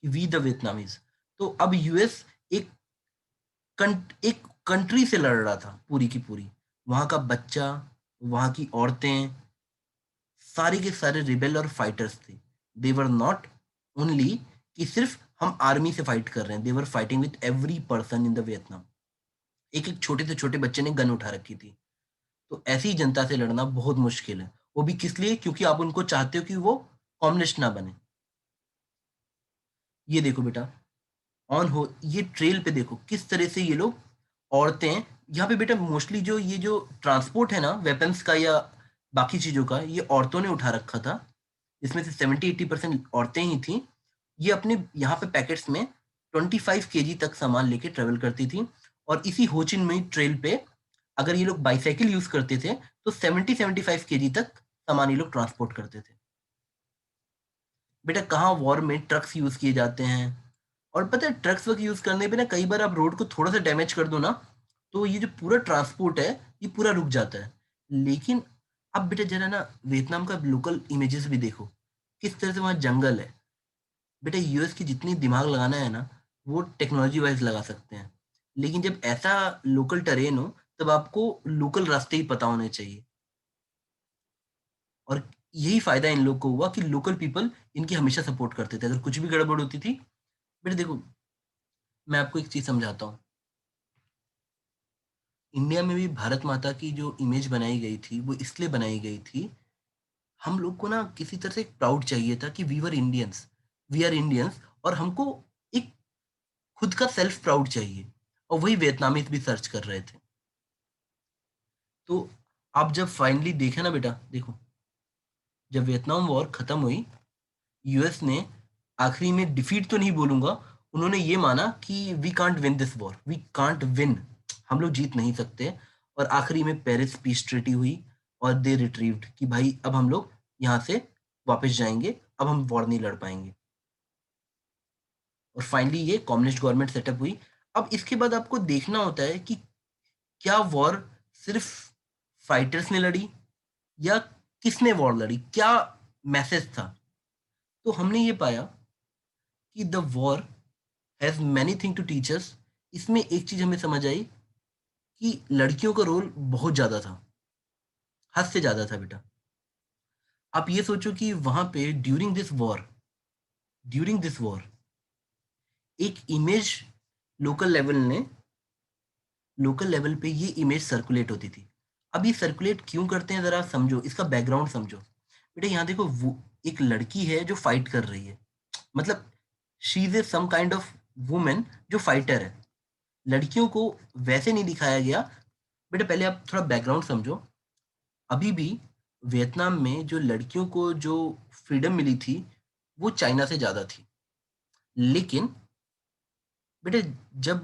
वी द वियतनामीज। तो अब यूएस एक एक कंट्री से लड़ रहा था, पूरी की पूरी। वहां का बच्चा, वहां की औरतें, सारे के सारे रिबेल और फाइटर्स थे। दे वर नॉट ओनली कि सिर्फ हम आर्मी से फाइट कर रहे हैं, they were fighting with every person in the Vietnam. एक एक छोटे से छोटे बच्चे ने गन उठा रखी थी। तो ऐसी जनता से लड़ना बहुत मुश्किल है। वो भी किस लिए? क्योंकि आप उनको चाहते हो कि वो कम्युनिस्ट ना बने। ये देखो बेटा, ऑन हो ये ट्रेल पे देखो किस तरह से ये लोग, औरतें, यहाँ पे बेटा मोस्टली जो ये जो ट्रांसपोर्ट है ना वेपन्स का या बाकी चीजों का, ये औरतों ने उठा रखा था। इसमें से 70-80% औरतें ही थी। ये अपने यहाँ पे पैकेट्स में 25 kg तक सामान लेके ट्रेवल करती थी। और इसी होचिन मिन्ह ट्रेल पे अगर ये लोग बाईसाइकिल यूज करते थे, तो 70-75 kg तक सामान ये लोग ट्रांसपोर्ट करते थे। बेटा कहाँ वॉर में ट्रक्स यूज किए जाते हैं। और पता है ट्रक्स वर्क यूज करने पे ना, कई बार आप रोड को थोड़ा सा डैमेज कर दो ना, तो ये जो पूरा ट्रांसपोर्ट है, ये पूरा रुक जाता है। लेकिन अब बेटा जरा ना वियतनाम का लोकल इमेजेस भी देखो, किस तरह से वहाँ जंगल है। बेटा यूएस की जितनी दिमाग लगाना है ना, वो टेक्नोलॉजी वाइज लगा सकते हैं। लेकिन जब ऐसा लोकल टेरेन हो, तब आपको लोकल रास्ते ही पता होने चाहिए। और यही फायदा इन लोग को हुआ कि लोकल पीपल इनकी हमेशा सपोर्ट करते थे, अगर कुछ भी गड़बड़ होती थी। बेटा देखो, मैं आपको एक चीज समझाता हूँ। इंडिया में भी भारत माता की जो इमेज बनाई गई थी, वो इसलिए बनाई गई थी, हम लोग को ना किसी तरह से एक प्राउड चाहिए था कि we were Indians, we are Indians. और हमको एक खुद का सेल्फ प्राउड चाहिए। और वही वियतनामीज भी सर्च कर रहे थे। तो आप जब फाइनली देखे ना बेटा, देखो, जब वियतनाम वॉर खत्म हुई, यूएस ने आखिरी में डिफीट तो नहीं बोलूंगा, उन्होंने ये माना कि we can't win this war, we can't win, हम लोग जीत नहीं सकते। और आखिरी में पेरिस पीस ट्रीटी हुई, और दे रिट्रीव्ड कि भाई अब हम लोग यहाँ से वापस जाएंगे, अब हम वॉर नहीं लड़ पाएंगे। और फाइनली ये कम्युनिस्ट गवर्नमेंट सेटअप हुई। अब इसके बाद आपको देखना होता है कि क्या वॉर सिर्फ फाइटर्स ने लड़ी, या किसने वॉर लड़ी, क्या मैसेज था। तो हमने ये पाया कि the war has many thing to teach us. इसमें एक चीज हमें समझ आई कि लड़कियों का रोल बहुत ज्यादा था, हद से ज्यादा था बेटा। आप ये सोचो कि वहां पे ड्यूरिंग दिस वॉर एक इमेज लोकल लेवल ने लोकल लेवल पे ये इमेज सर्कुलेट होती थी। अब ये सर्कुलेट क्यों करते हैं, जरा समझो, इसका बैकग्राउंड समझो। बेटा यहाँ देखो, वो एक लड़की है जो फाइट कर रही है, मतलब she is a some kind of women जो फाइटर है। लड़कियों को वैसे नहीं दिखाया गया। बेटा पहले आप थोड़ा बैकग्राउंड समझो। अभी भी वियतनाम में जो लड़कियों को जो फ्रीडम मिली थी, वो चाइना से ज्यादा थी। लेकिन बेटे, जब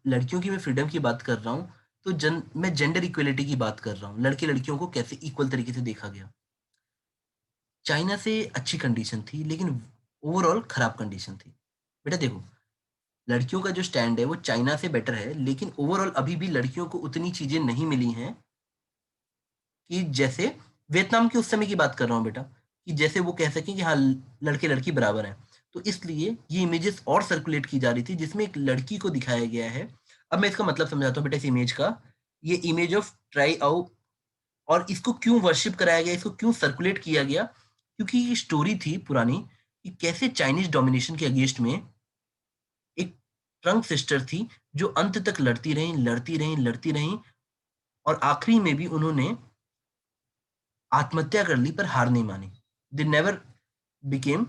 लड़कियों की मैं फ्रीडम की बात कर रहा हूँ, तो मैं जेंडर इक्वलिटी की बात कर रहा हूँ, लड़के लड़कियों को कैसे इक्वल तरीके से देखा गया। चाइना से अच्छी कंडीशन थी, लेकिन ओवरऑल खराब कंडीशन थी। बेटा देखो, लड़कियों का जो स्टैंड है वो चाइना से बेटर है, लेकिन ओवरऑल अभी भी लड़कियों को उतनी चीजें नहीं मिली हैं कि जैसे वियतनाम के उस समय की बात कर रहा हूँ बेटा, कि जैसे वो कह सकें कि हाँ, लड़के लड़की बराबर हैं। तो इसलिए ये इमेजेस और सर्कुलेट की जा रही थी, जिसमें एक लड़की को दिखाया गया है। अब मैं इसका मतलब समझाता हूँ बेटा, इस इमेज का। ये इमेज ऑफ ट्राई आउ, और इसको क्यों वर्शिप कराया गया, इसको क्यों सर्कुलेट किया गया, क्योंकि ये स्टोरी थी पुरानी कि कैसे चाइनीज डोमिनेशन के अगेंस्ट में एक ट्रंक सिस्टर थी, जो अंत तक लड़ती रहीं, लड़ती रहीं, लड़ती रहीं। और आखिरी में भी उन्होंने आत्महत्या कर ली, पर हार नहीं मानी। दे नेवर बिकेम,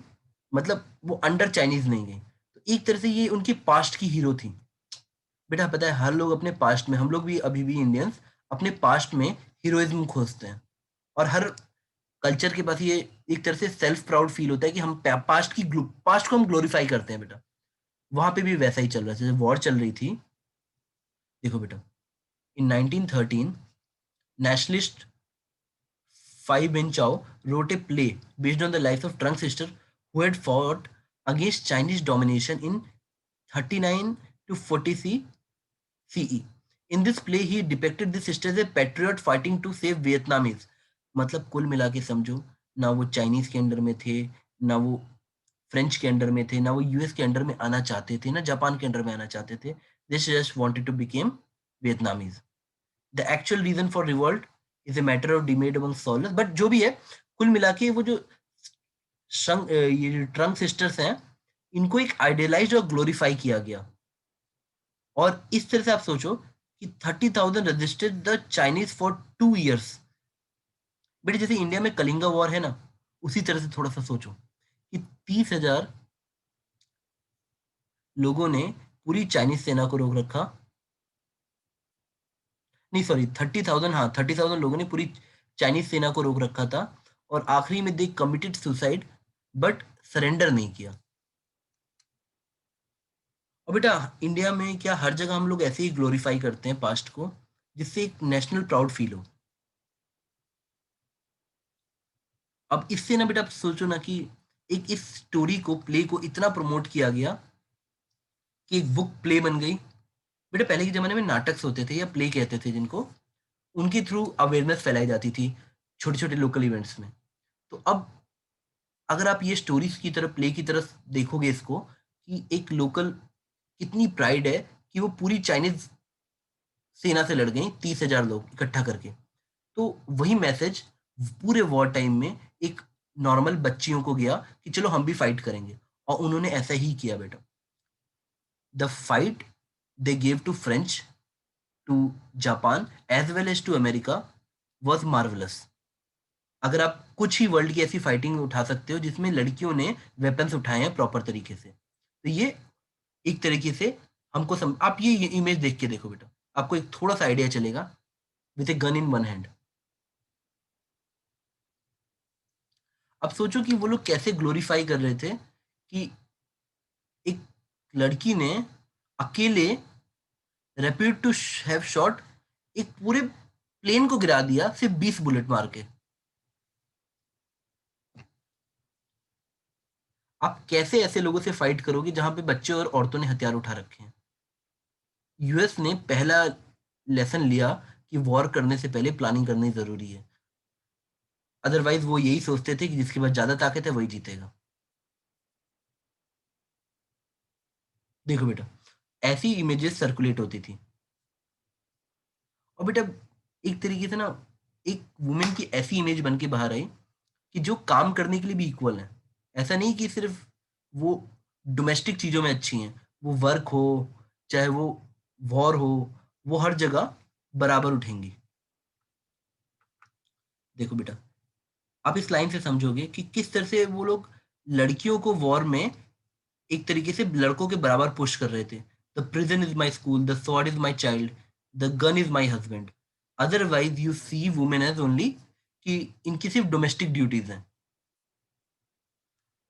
मतलब वो अंडर चाइनीज नहीं गई। तो एक तरह से ये उनकी पास्ट की हीरो थी। बेटा पता है हर लोग अपने पास्ट में, हम लोग भी अभी भी इंडियंस अपने पास्ट में हीरोइज्म खोजते हैं, और हर कल्चर के पास ये एक तरह से सेल्फ प्राउड फील होता है कि हम पास्ट को हम ग्लोरीफाई करते हैं बेटा। वहां पे भी वैसा ही चल रहा था, जैसे वॉर चल रही थी। देखो बेटा, इन 1913 nationalist Fai Bin Chao wrote a play based on the lives of Trunk sisters who had fought against Chinese domination in 39 to 40 CE. In this play, he depicted the sisters as a patriot fighting to save Vietnamese. मतलब कुल मिला के समझो, ना वो Chinese के under में थे, ना वो फ्रेंच के अंडर में थे, ना वो यूएस के अंडर में आना चाहते थे, ना जापान के अंडर में आना चाहते थे। They just wanted to became Vietnamese. The actual reason for revolt is a matter of debate among scholars, but जो भी है, कुल मिला के वो जो ये जो ट्रंक सिस्टर्स हैं, इनको एक आइडियलाइज्ड और ग्लोरीफाई किया गया। और इस तरह से आप सोचो कि 30,000 registered the Chinese for 2 years। बेटे जैसे इंडिया में कलिंगा वॉर है ना, उसी तरह से थोड़ा सा सोचो कि 30,000 लोगों ने पूरी चाइनीज सेना को रोक रखा। नहीं सॉरी, 30,000, हाँ 30,000 लोगों ने पूरी चाइनीज सेना को रोक रखा था, और आखिरी में दे कमिटेड सुसाइड बट सरेंडर नहीं किया। और बेटा इंडिया में क्या हर जगह हम लोग ऐसे ही ग्लोरीफाई करते हैं पास्ट को, जिससे एक नेशनल प्राउड फील हो। अब इससे ना बेटा आप सोचो ना कि एक इस स्टोरी को, प्ले को इतना प्रमोट किया गया कि एक बुक प्ले बन गई। बेटा पहले के जमाने में नाटक होते थे या प्ले कहते थे जिनको, उनके थ्रू अवेयरनेस फैलाई जाती थी छोटे छोटे लोकल इवेंट्स में। तो अब अगर आप ये स्टोरीज की तरफ, प्ले की तरफ देखोगे इसको, कि एक लोकल कितनी प्राइड है कि वो पूरी चाइनीज सेना से लड़ गई, 30,000 लोग इकट्ठा करके। तो वही मैसेज पूरे वॉर टाइम में एक नॉर्मल बच्चियों को गया कि चलो हम भी फाइट करेंगे, और उन्होंने ऐसा ही किया बेटा। The fight they gave to French, to Japan as well as to America was marvellous. अगर आप कुछ ही वर्ल्ड की ऐसी फाइटिंग उठा सकते हो जिसमें लड़कियों ने वेपन्स उठाए हैं प्रॉपर तरीके से, तो ये एक तरीके से आप ये इमेज देख के देखो बेटा, आपको एक थोड़ा सा आइडिया चलेगा। With a gun in one hand. अब सोचो कि वो लोग कैसे ग्लोरीफाई कर रहे थे कि एक लड़की ने अकेले रेप्यूट टू हैव शॉट एक पूरे प्लेन को गिरा दिया सिर्फ 20 बुलेट मार के। आप कैसे ऐसे लोगों से फाइट करोगे जहां पे बच्चे और औरतों ने हथियार उठा रखे हैं। यूएस ने पहला लेसन लिया कि वॉर करने से पहले प्लानिंग करनी जरूरी है। अदरवाइज वो यही सोचते थे कि जिसके पास ज्यादा ताकत है वही जीतेगा। देखो बेटा, ऐसी इमेजेस सर्कुलेट होती थी। और बेटा एक तरीके से ना, एक वुमेन की ऐसी इमेज बन के बाहर आई कि जो काम करने के लिए भी इक्वल है। ऐसा नहीं कि सिर्फ वो डोमेस्टिक चीजों में अच्छी हैं, वो वर्क हो चाहे वो वॉर हो, वो हर जगह बराबर उठेंगी। देखो बेटा, आप इस लाइन से समझोगे कि किस तरह से वो लोग लड़कियों को वॉर में एक तरीके से लड़कों के बराबर पुश कर रहे थे। The prison is my school, the sword is my child, the gun is my husband. Otherwise you see women as only कि इनकी सिर्फ डोमेस्टिक ड्यूटीज हैं।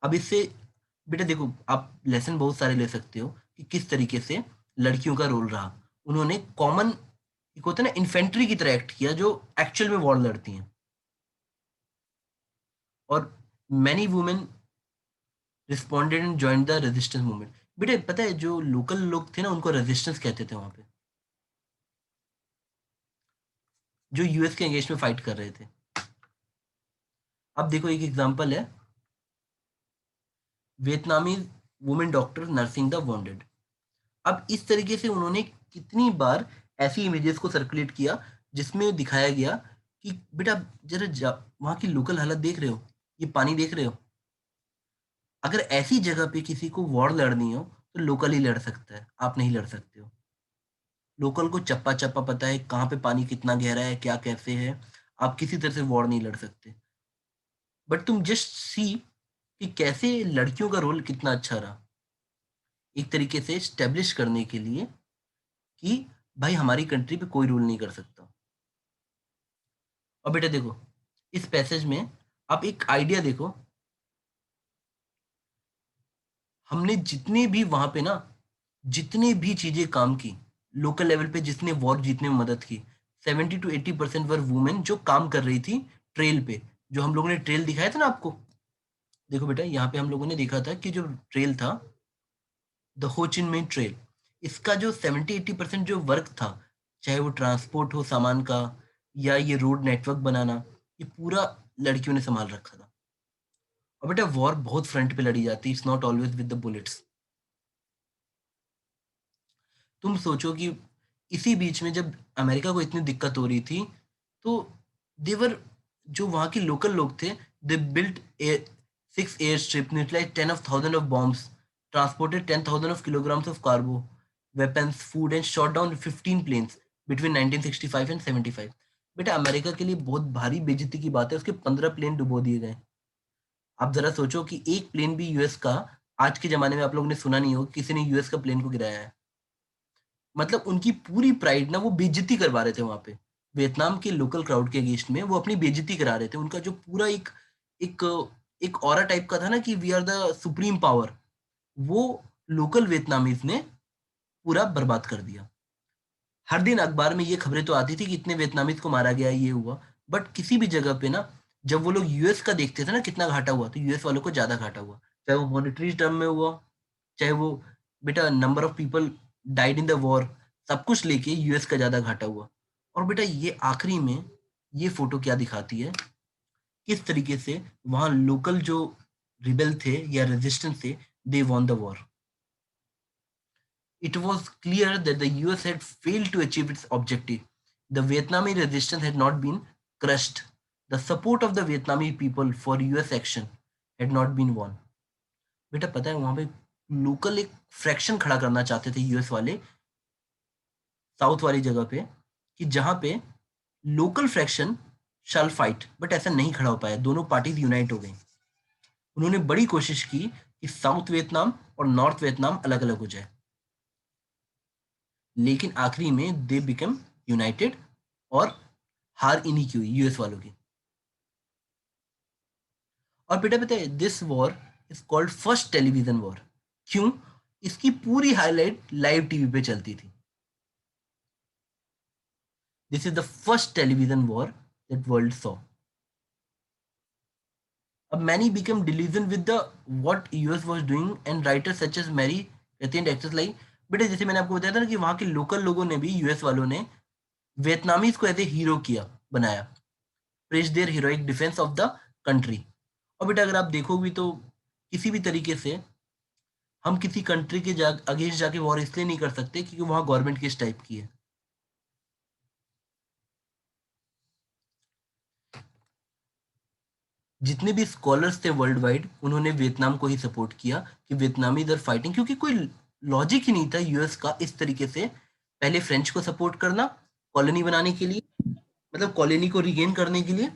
अब इससे बेटा देखो, आप लेसन बहुत सारे ले सकते हो कि किस तरीके से लड़कियों का रोल रहा। उन्होंने कॉमन, एक होता है ना इन्फेंट्री की तरह एक्ट किया जो एक्चुअल में वॉर लड़ती हैं। और many women responded and joined the resistance movement. बेटे पता है जो लोकल लोग थे ना, उनको रेजिस्टेंस कहते थे वहां पे, जो यूएस के अगेंस्ट में फाइट कर रहे थे। अब देखो एक एग्जांपल है, वियतनामी women doctor nursing the wounded. अब इस तरीके से उन्होंने कितनी बार ऐसी इमेजेस को सर्कुलेट किया जिसमें दिखाया गया कि बेटा जरा वहां की लोकल हालत देख रहे हो, ये पानी देख रहे हो। अगर ऐसी जगह पे किसी को वॉर लड़नी हो तो लोकल ही लड़ सकता है, आप नहीं लड़ सकते हो। लोकल को चप्पा चप्पा पता है कहाँ पे पानी कितना गहरा है, क्या कैसे है। आप किसी तरह से वॉर नहीं लड़ सकते। बट तुम जस्ट सी कि कैसे लड़कियों का रोल कितना अच्छा रहा एक तरीके से स्टेब्लिश करने के लिए कि भाई हमारी कंट्री पे कोई रूल नहीं कर सकता। और बेटा देखो, इस पैसेज में आप एक आइडिया देखो, हमने जितने भी वहां पे ना, जितने भी चीजें काम की लोकल लेवल पे, जिसने वॉर जीतने में मदद की, 70 to 80% वर वुमेन जो काम कर रही थी ट्रेल पे। जो हम लोगों ने ट्रेल दिखाया था ना आपको, देखो बेटा यहाँ पे हम लोगों ने देखा था कि जो ट्रेल था, द हो चिन मिन ट्रेल, इसका जो 70-80% जो वर्क था, चाहे वो ट्रांसपोर्ट हो सामान का या ये रोड नेटवर्क बनाना, ये पूरा लड़कियों ने संभाल रखा था। और बेटा वॉर बहुत फ्रंट पे लड़ी जाती है, it's not always with the bullets. तुम सोचो कि इसी बीच में जब अमेरिका को इतनी दिक्कत हो रही थी, तो देवर, जो वहाँ के लोकल लोग थे, they built 6 air strip, neutralise 10 of 1000 of bombs, transported 10,000 of kilograms of cargo, weapons, food and shot down 15 planes between 1965 and 75। बेटा अमेरिका के लिए बहुत भारी बेइज्जती की बात है, उसके 15 प्लेन डुबो दिए गए। आप जरा सोचो कि एक प्लेन भी यूएस का, आज के जमाने में आप लोगों ने सुना नहीं हो किसी ने यूएस का प्लेन को गिराया है। मतलब उनकी पूरी प्राइड ना वो बेइज्जती करवा रहे थे वहां पे, वियतनाम के लोकल क्राउड के अगेंस्ट में वो अपनी बेइज्जती करा रहे थे। उनका जो पूरा एक एक ऑरा टाइप का था ना कि we are the supreme power, वो लोकल वियतनामीज ने पूरा बर्बाद कर दिया। हर दिन अखबार में ये खबरें तो आती थी कि इतने वियतनामीज को मारा गया, ये हुआ, बट किसी भी जगह पे ना, जब वो लोग यूएस का देखते थे ना कितना घाटा हुआ, तो यूएस वालों को ज्यादा घाटा हुआ, चाहे वो मॉनेटरी टर्म में हुआ, चाहे वो बेटा number of people died in the war, सब कुछ लेके यूएस का ज्यादा घाटा हुआ। और बेटा ये आखिरी में ये फोटो क्या दिखाती है, किस तरीके से वहां लोकल जो रिबेल थे या रेजिस्टेंस थे, they won the war. It was clear that the US had failed to achieve its objective. The Vietnamese resistance had not been crushed. The support of the Vietnamese people for US action had not been won. बेटा पता है वहां पे local एक fraction खड़ा करना चाहते थे यूएस वाले, साउथ वाली जगह पे, कि जहां पे local fraction shall fight, but ऐसा नहीं खड़ा हो पाया, दोनों पार्टीज यूनाइट हो गई। उन्होंने बड़ी कोशिश की कि साउथ वियतनाम और नॉर्थ वियतनाम अलग अलग हो जाए, लेकिन आखिरी में दे बिकम यूनाइटेड, और हार इन्हीं की हुई, यूएस वालों की। और बेटा पता है this war is called first television war. क्यों? इसकी पूरी हाईलाइट लाइव टीवी पे चलती थी। This is the first television war that world saw. अब many become delusion with the what US was doing, and writers such as Mary रतिन actress like, बेटा जैसे मैंने आपको बताया था ना कि वहां के लोकल लोगों ने भी, यूएस वालों ने वियतनामीज को एज ए हीरो किया, बनाया, praise their heroic defence of the country. और बेटा अगर आप देखोगे तो किसी भी तरीके से हम किसी कंट्री के अगेंस्ट जाके वॉर इसलिए नहीं कर सकते क्योंकि वहां गवर्नमेंट किस टाइप की है। जितने भी स्कॉलर्स थे वर्ल्ड वाइड, उन्होंने वियतनाम को ही सपोर्ट किया कि वियतनामी इधर फाइटिंग, क्योंकि कोई लॉजिक ही नहीं था यूएस का इस तरीके से पहले फ्रेंच को सपोर्ट करना कॉलोनी बनाने के लिए, मतलब कॉलोनी को रिगेन करने के लिए,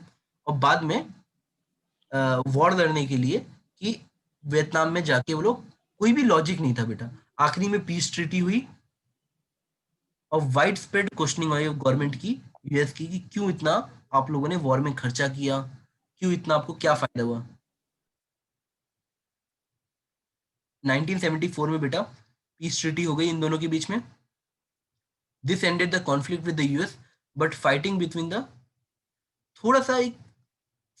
और बाद में वॉर लड़ने के लिए कि वियतनाम में जाके वो लोग, कोई भी लॉजिक नहीं था बेटा। आखिरी में पीस ट्रीटी हुई और वाइड स्प्रेड क्वेश्चनिंग हुई गवर्नमेंट की, यूएस की, कि क्यों इतना आप लोगों ने वॉर में खर्चा किया, क्यों इतना, आपको क्या फायदा हुआ। 1974 में बेटा पीस ट्रीटी हो गई इन दोनों के बीच में। This ended the conflict with the US, but fighting between the, थोड़ा सा एक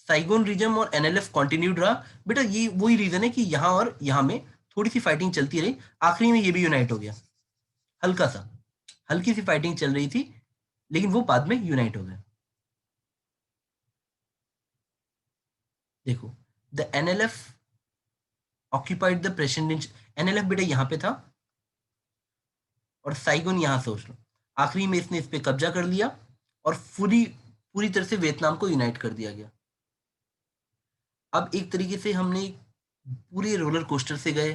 साइगोन रीजन और एनएलएफ कंटिन्यूड रहा। बेटा ये वही रीजन है कि यहाँ और यहाँ में थोड़ी सी फाइटिंग चलती रही, आखिरी में ये भी यूनाइट हो गया, हल्का सा, हल्की सी फाइटिंग चल रही थी, लेकिन वो बाद में यूनाइट हो गए। देखो, the NLF occupied the president, NLF बेटा यहाँ पे था और साइगोन यहाँ, सोच लो, आखिरी में इसने इस पे कब्जा कर लिया और पूरी पूरी तरह से वियतनाम को यूनाइट कर दिया गया। अब एक तरीके से हमने पूरे रोलर कोस्टर से गए,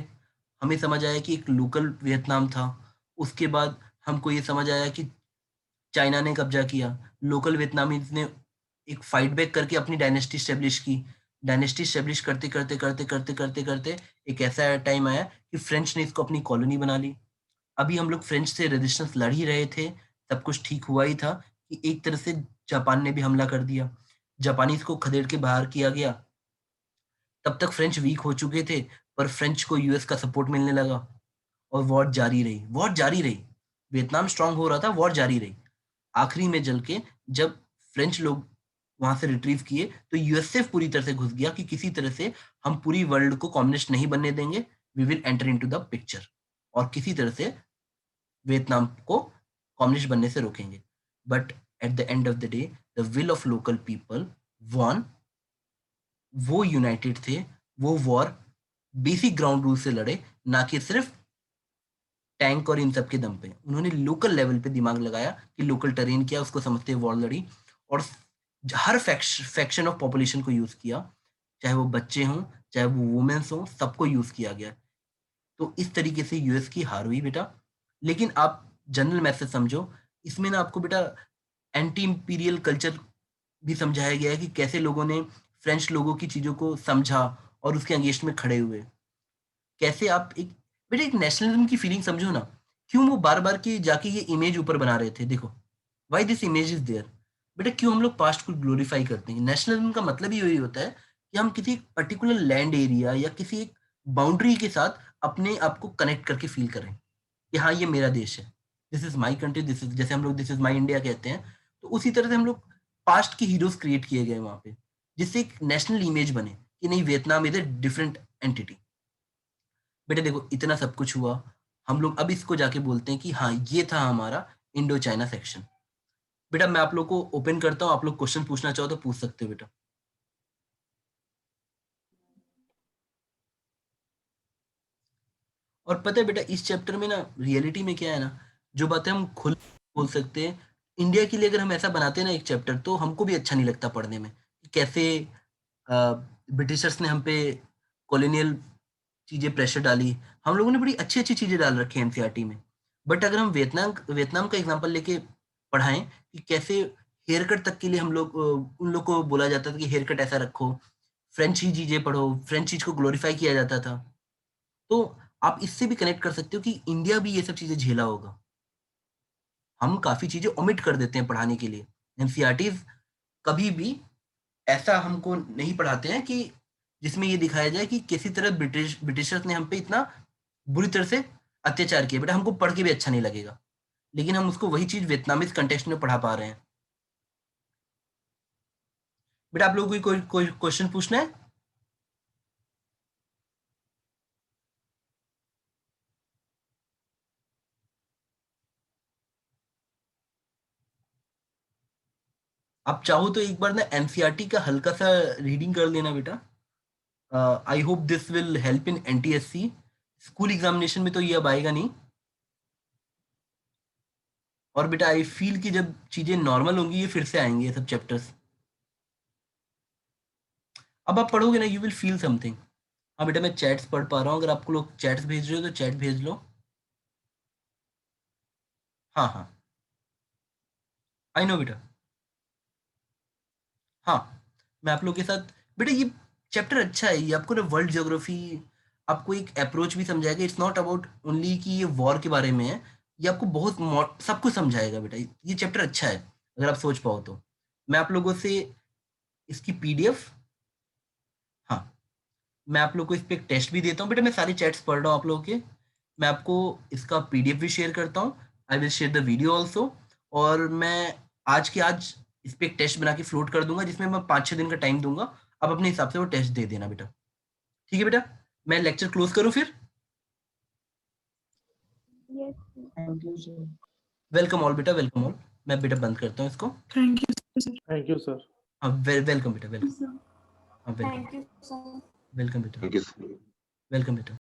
हमें समझ आया कि एक लोकल वियतनाम था, उसके बाद हमको ये समझ आया कि चाइना ने कब्जा किया, लोकल वियतनामीज ने एक फाइट बैक करके अपनी डायनेस्टी स्टेब्लिश की, डायनेस्टी एस्टेब्लिश करते करते करते करते करते करते एक ऐसा टाइम आया कि फ्रेंच ने इसको अपनी कॉलोनी बना ली। अभी हम लोग फ्रेंच से रेजिस्टेंस लड़ ही रहे थे, सब कुछ ठीक हुआ ही था कि एक तरह से जापान ने भी हमला कर दिया। जापानीज़ को खदेड़ के बाहर किया गया। तब तक फ्रेंच वीक हो चुके थे, पर फ्रेंच को यूएस का सपोर्ट मिलने लगा और वॉर जारी रही। वियतनाम स्ट्रॉन्ग हो रहा था, वॉर जारी रही। आखिरी में जल के जब फ्रेंच लोग वहाँ से रिट्रीव किए, तो यूएसए पूरी तरह से घुस गया कि किसी तरह से हम पूरी वर्ल्ड को कम्युनिस्ट नहीं बनने देंगे, we will enter into the picture और किसी तरह से वियतनाम को कम्युनिस्ट बनने से रोकेंगे। But at the end of the day, the will of local people won. वो यूनाइटेड थे, वो वॉर बेसिक ग्राउंड रूल से लड़े, ना कि सिर्फ टैंक और इन सब के दम पे। उन्होंने लोकल लेवल पे दिमाग लगाया कि लोकल टेरेन क्या है, उसको समझते हुए वॉर लड़ी और हर फैक्शन ऑफ पॉपुलेशन को यूज़ किया, चाहे वो बच्चे हों, चाहे वो वुमेन्स हों, सबको यूज़ किया गया। तो इस तरीके से यूएस की हार हुई बेटा। लेकिन आप जनरल मैसेज समझो, इसमें ना आपको बेटा एंटी इंपीरियल कल्चर भी समझाया गया है कि कैसे लोगों ने फ्रेंच लोगों की चीज़ों को समझा और उसके अगेंस्ट में खड़े हुए। कैसे आप एक बेटा एक नेशनलिज्म की फीलिंग समझो ना, क्यों वो बार-बार के जाके ये इमेज ऊपर बना रहे थे देखो, why this image is there? बेटा क्यों हम लोग पास्ट को ग्लोरीफाई करते हैं? नेशनलिज्म का मतलब ही यही होता है कि हम किसी पर्टिकुलर लैंड एरिया या किसी एक बाउंड्री के साथ अपने आप को कनेक्ट करके फील करें, कि हाँ, ये मेरा देश है। This is my country, this is जैसे हम लोग दिस इज़ माय इंडिया कहते हैं, तो उसी तरह से हम लोग पास्ट के हीरोज़ क्रिएट किए गए वहाँ पे, जिससे एक नेशनल इमेज बने कि नहीं Vietnam is a different entity. बेटा देखो इतना सब कुछ हुआ, हम लोग अब इसको जाके बोलते हैं कि हाँ, ये था हमारा इंडो चाइना सेक्शन। बेटा मैं आप लोग को ओपन करता हूँ, आप लोग क्वेश्चन पूछना चाहो तो पूछ सकते हो बेटा। और पता है बेटा इस चैप्टर में ना रियलिटी में क्या है ना, जो बातें हम खुल बोल सकते हैं, इंडिया के लिए अगर हम ऐसा बनाते हैं ना एक चैप्टर, तो हमको भी अच्छा नहीं लगता पढ़ने में, कि कैसे अ, ब्रिटिशर्स ने हम पे कॉलोनियल चीज़ें प्रेशर डाली। हम लोगों ने बड़ी अच्छी-अच्छी चीज़ें डाल रखी हैं एनसीईआरटी में। बट अगर हम वियतनाम वियतनाम का एग्ज़ाम्पल लेके पढ़ाएँ कि कैसे हेयर कट तक के लिए हम लोग उन लोग को बोला जाता था कि हेयर कट ऐसा रखो, फ्रेंच ही चीज़ें पढ़ो, फ्रेंच चीज़ को ग्लोरीफाई किया जाता था। तो आप इससे भी कनेक्ट कर सकते हो कि इंडिया भी ये सब चीज़ें झेला होगा। हम काफ़ी चीज़ें ओमिट कर देते हैं पढ़ाने के लिए। एनसीईआरटीज़ कभी भी ऐसा हमको नहीं पढ़ाते हैं कि जिसमें ये दिखाया जाए कि किसी तरह ब्रिटिशर्स ने हम पे इतना बुरी तरह से अत्याचार किया। बेटा हमको पढ़ के भी अच्छा नहीं लगेगा। लेकिन हम उसको वही चीज़ वियतनामीज़ कॉन्टेक्स्ट में पढ़ा पा रहे हैं। बेटा आप लोगों को कोई कोई क्वेश्चन पूछना है? आप चाहो तो एक बार ना एनसीईआरटी का हल्का-सा रीडिंग कर लेना बेटा। I hope this will help in NTSC. School examination में तो ये अब आएगा नहीं। और बेटा आई फ़ील कि जब चीज़ें नॉर्मल होंगी, ये फिर से आएँगे ये सब चैप्टर्स। अब आप पढ़ोगे ना यू विल फ़ील समथिंग। हाँ बेटा मैं चैट्स पढ़ पा रहा हूँ, अगर आपको लोग चैट्स भेज रहे हो तो चैट भेज लो। हाँ, हाँ। आई नो बेटा। हाँ, मैं आप लोग के साथ बेटा ये चैप्टर अच्छा है, ये आपको ना वर्ल्ड ज्योग्राफी आपको एक अप्रोच भी समझाएगा। इट्स नॉट अबाउट ओनली कि ये वॉर के बारे में है, ये आपको बहुत मो सब कुछ समझाएगा बेटा। ये चैप्टर अच्छा है, अगर आप सोच पाओ तो। मैं आप लोगों से इसकी पीडीएफ हाँ, मैं आप लोग को इस पे एक टेस्ट भी देता हूँ। बेटा मैं सारे चैट्स पढ़ रहा हूँ आप लोगों के। मैं आपको इसका पीडीएफ भी शेयर करता हूँ। I will share the video also और मैं आज के आज इस पे एक टेस्ट बना के फ्लोट कर दूँगा जिसमें मैं 5-6 दिन का टाइम दूँगा। आप अपने हिसाब से वो टेस्ट दे देना बेटा। ठीक है बेटा? मैं लेक्चर क्लोज़ करूँ फिर? Yes, sir. Thank you, sir. Welcome all बेटा, वेलकम ऑल। मैं बेटा बंद करता हूँ इसको। Thank you, sir. Thank you, sir. हाँ, वेलकम बेटा, वेलकम। Sir. हाँ, welcome. Thank you, sir. Welcome बेटा। Thank you, sir. वेलकम बेटा।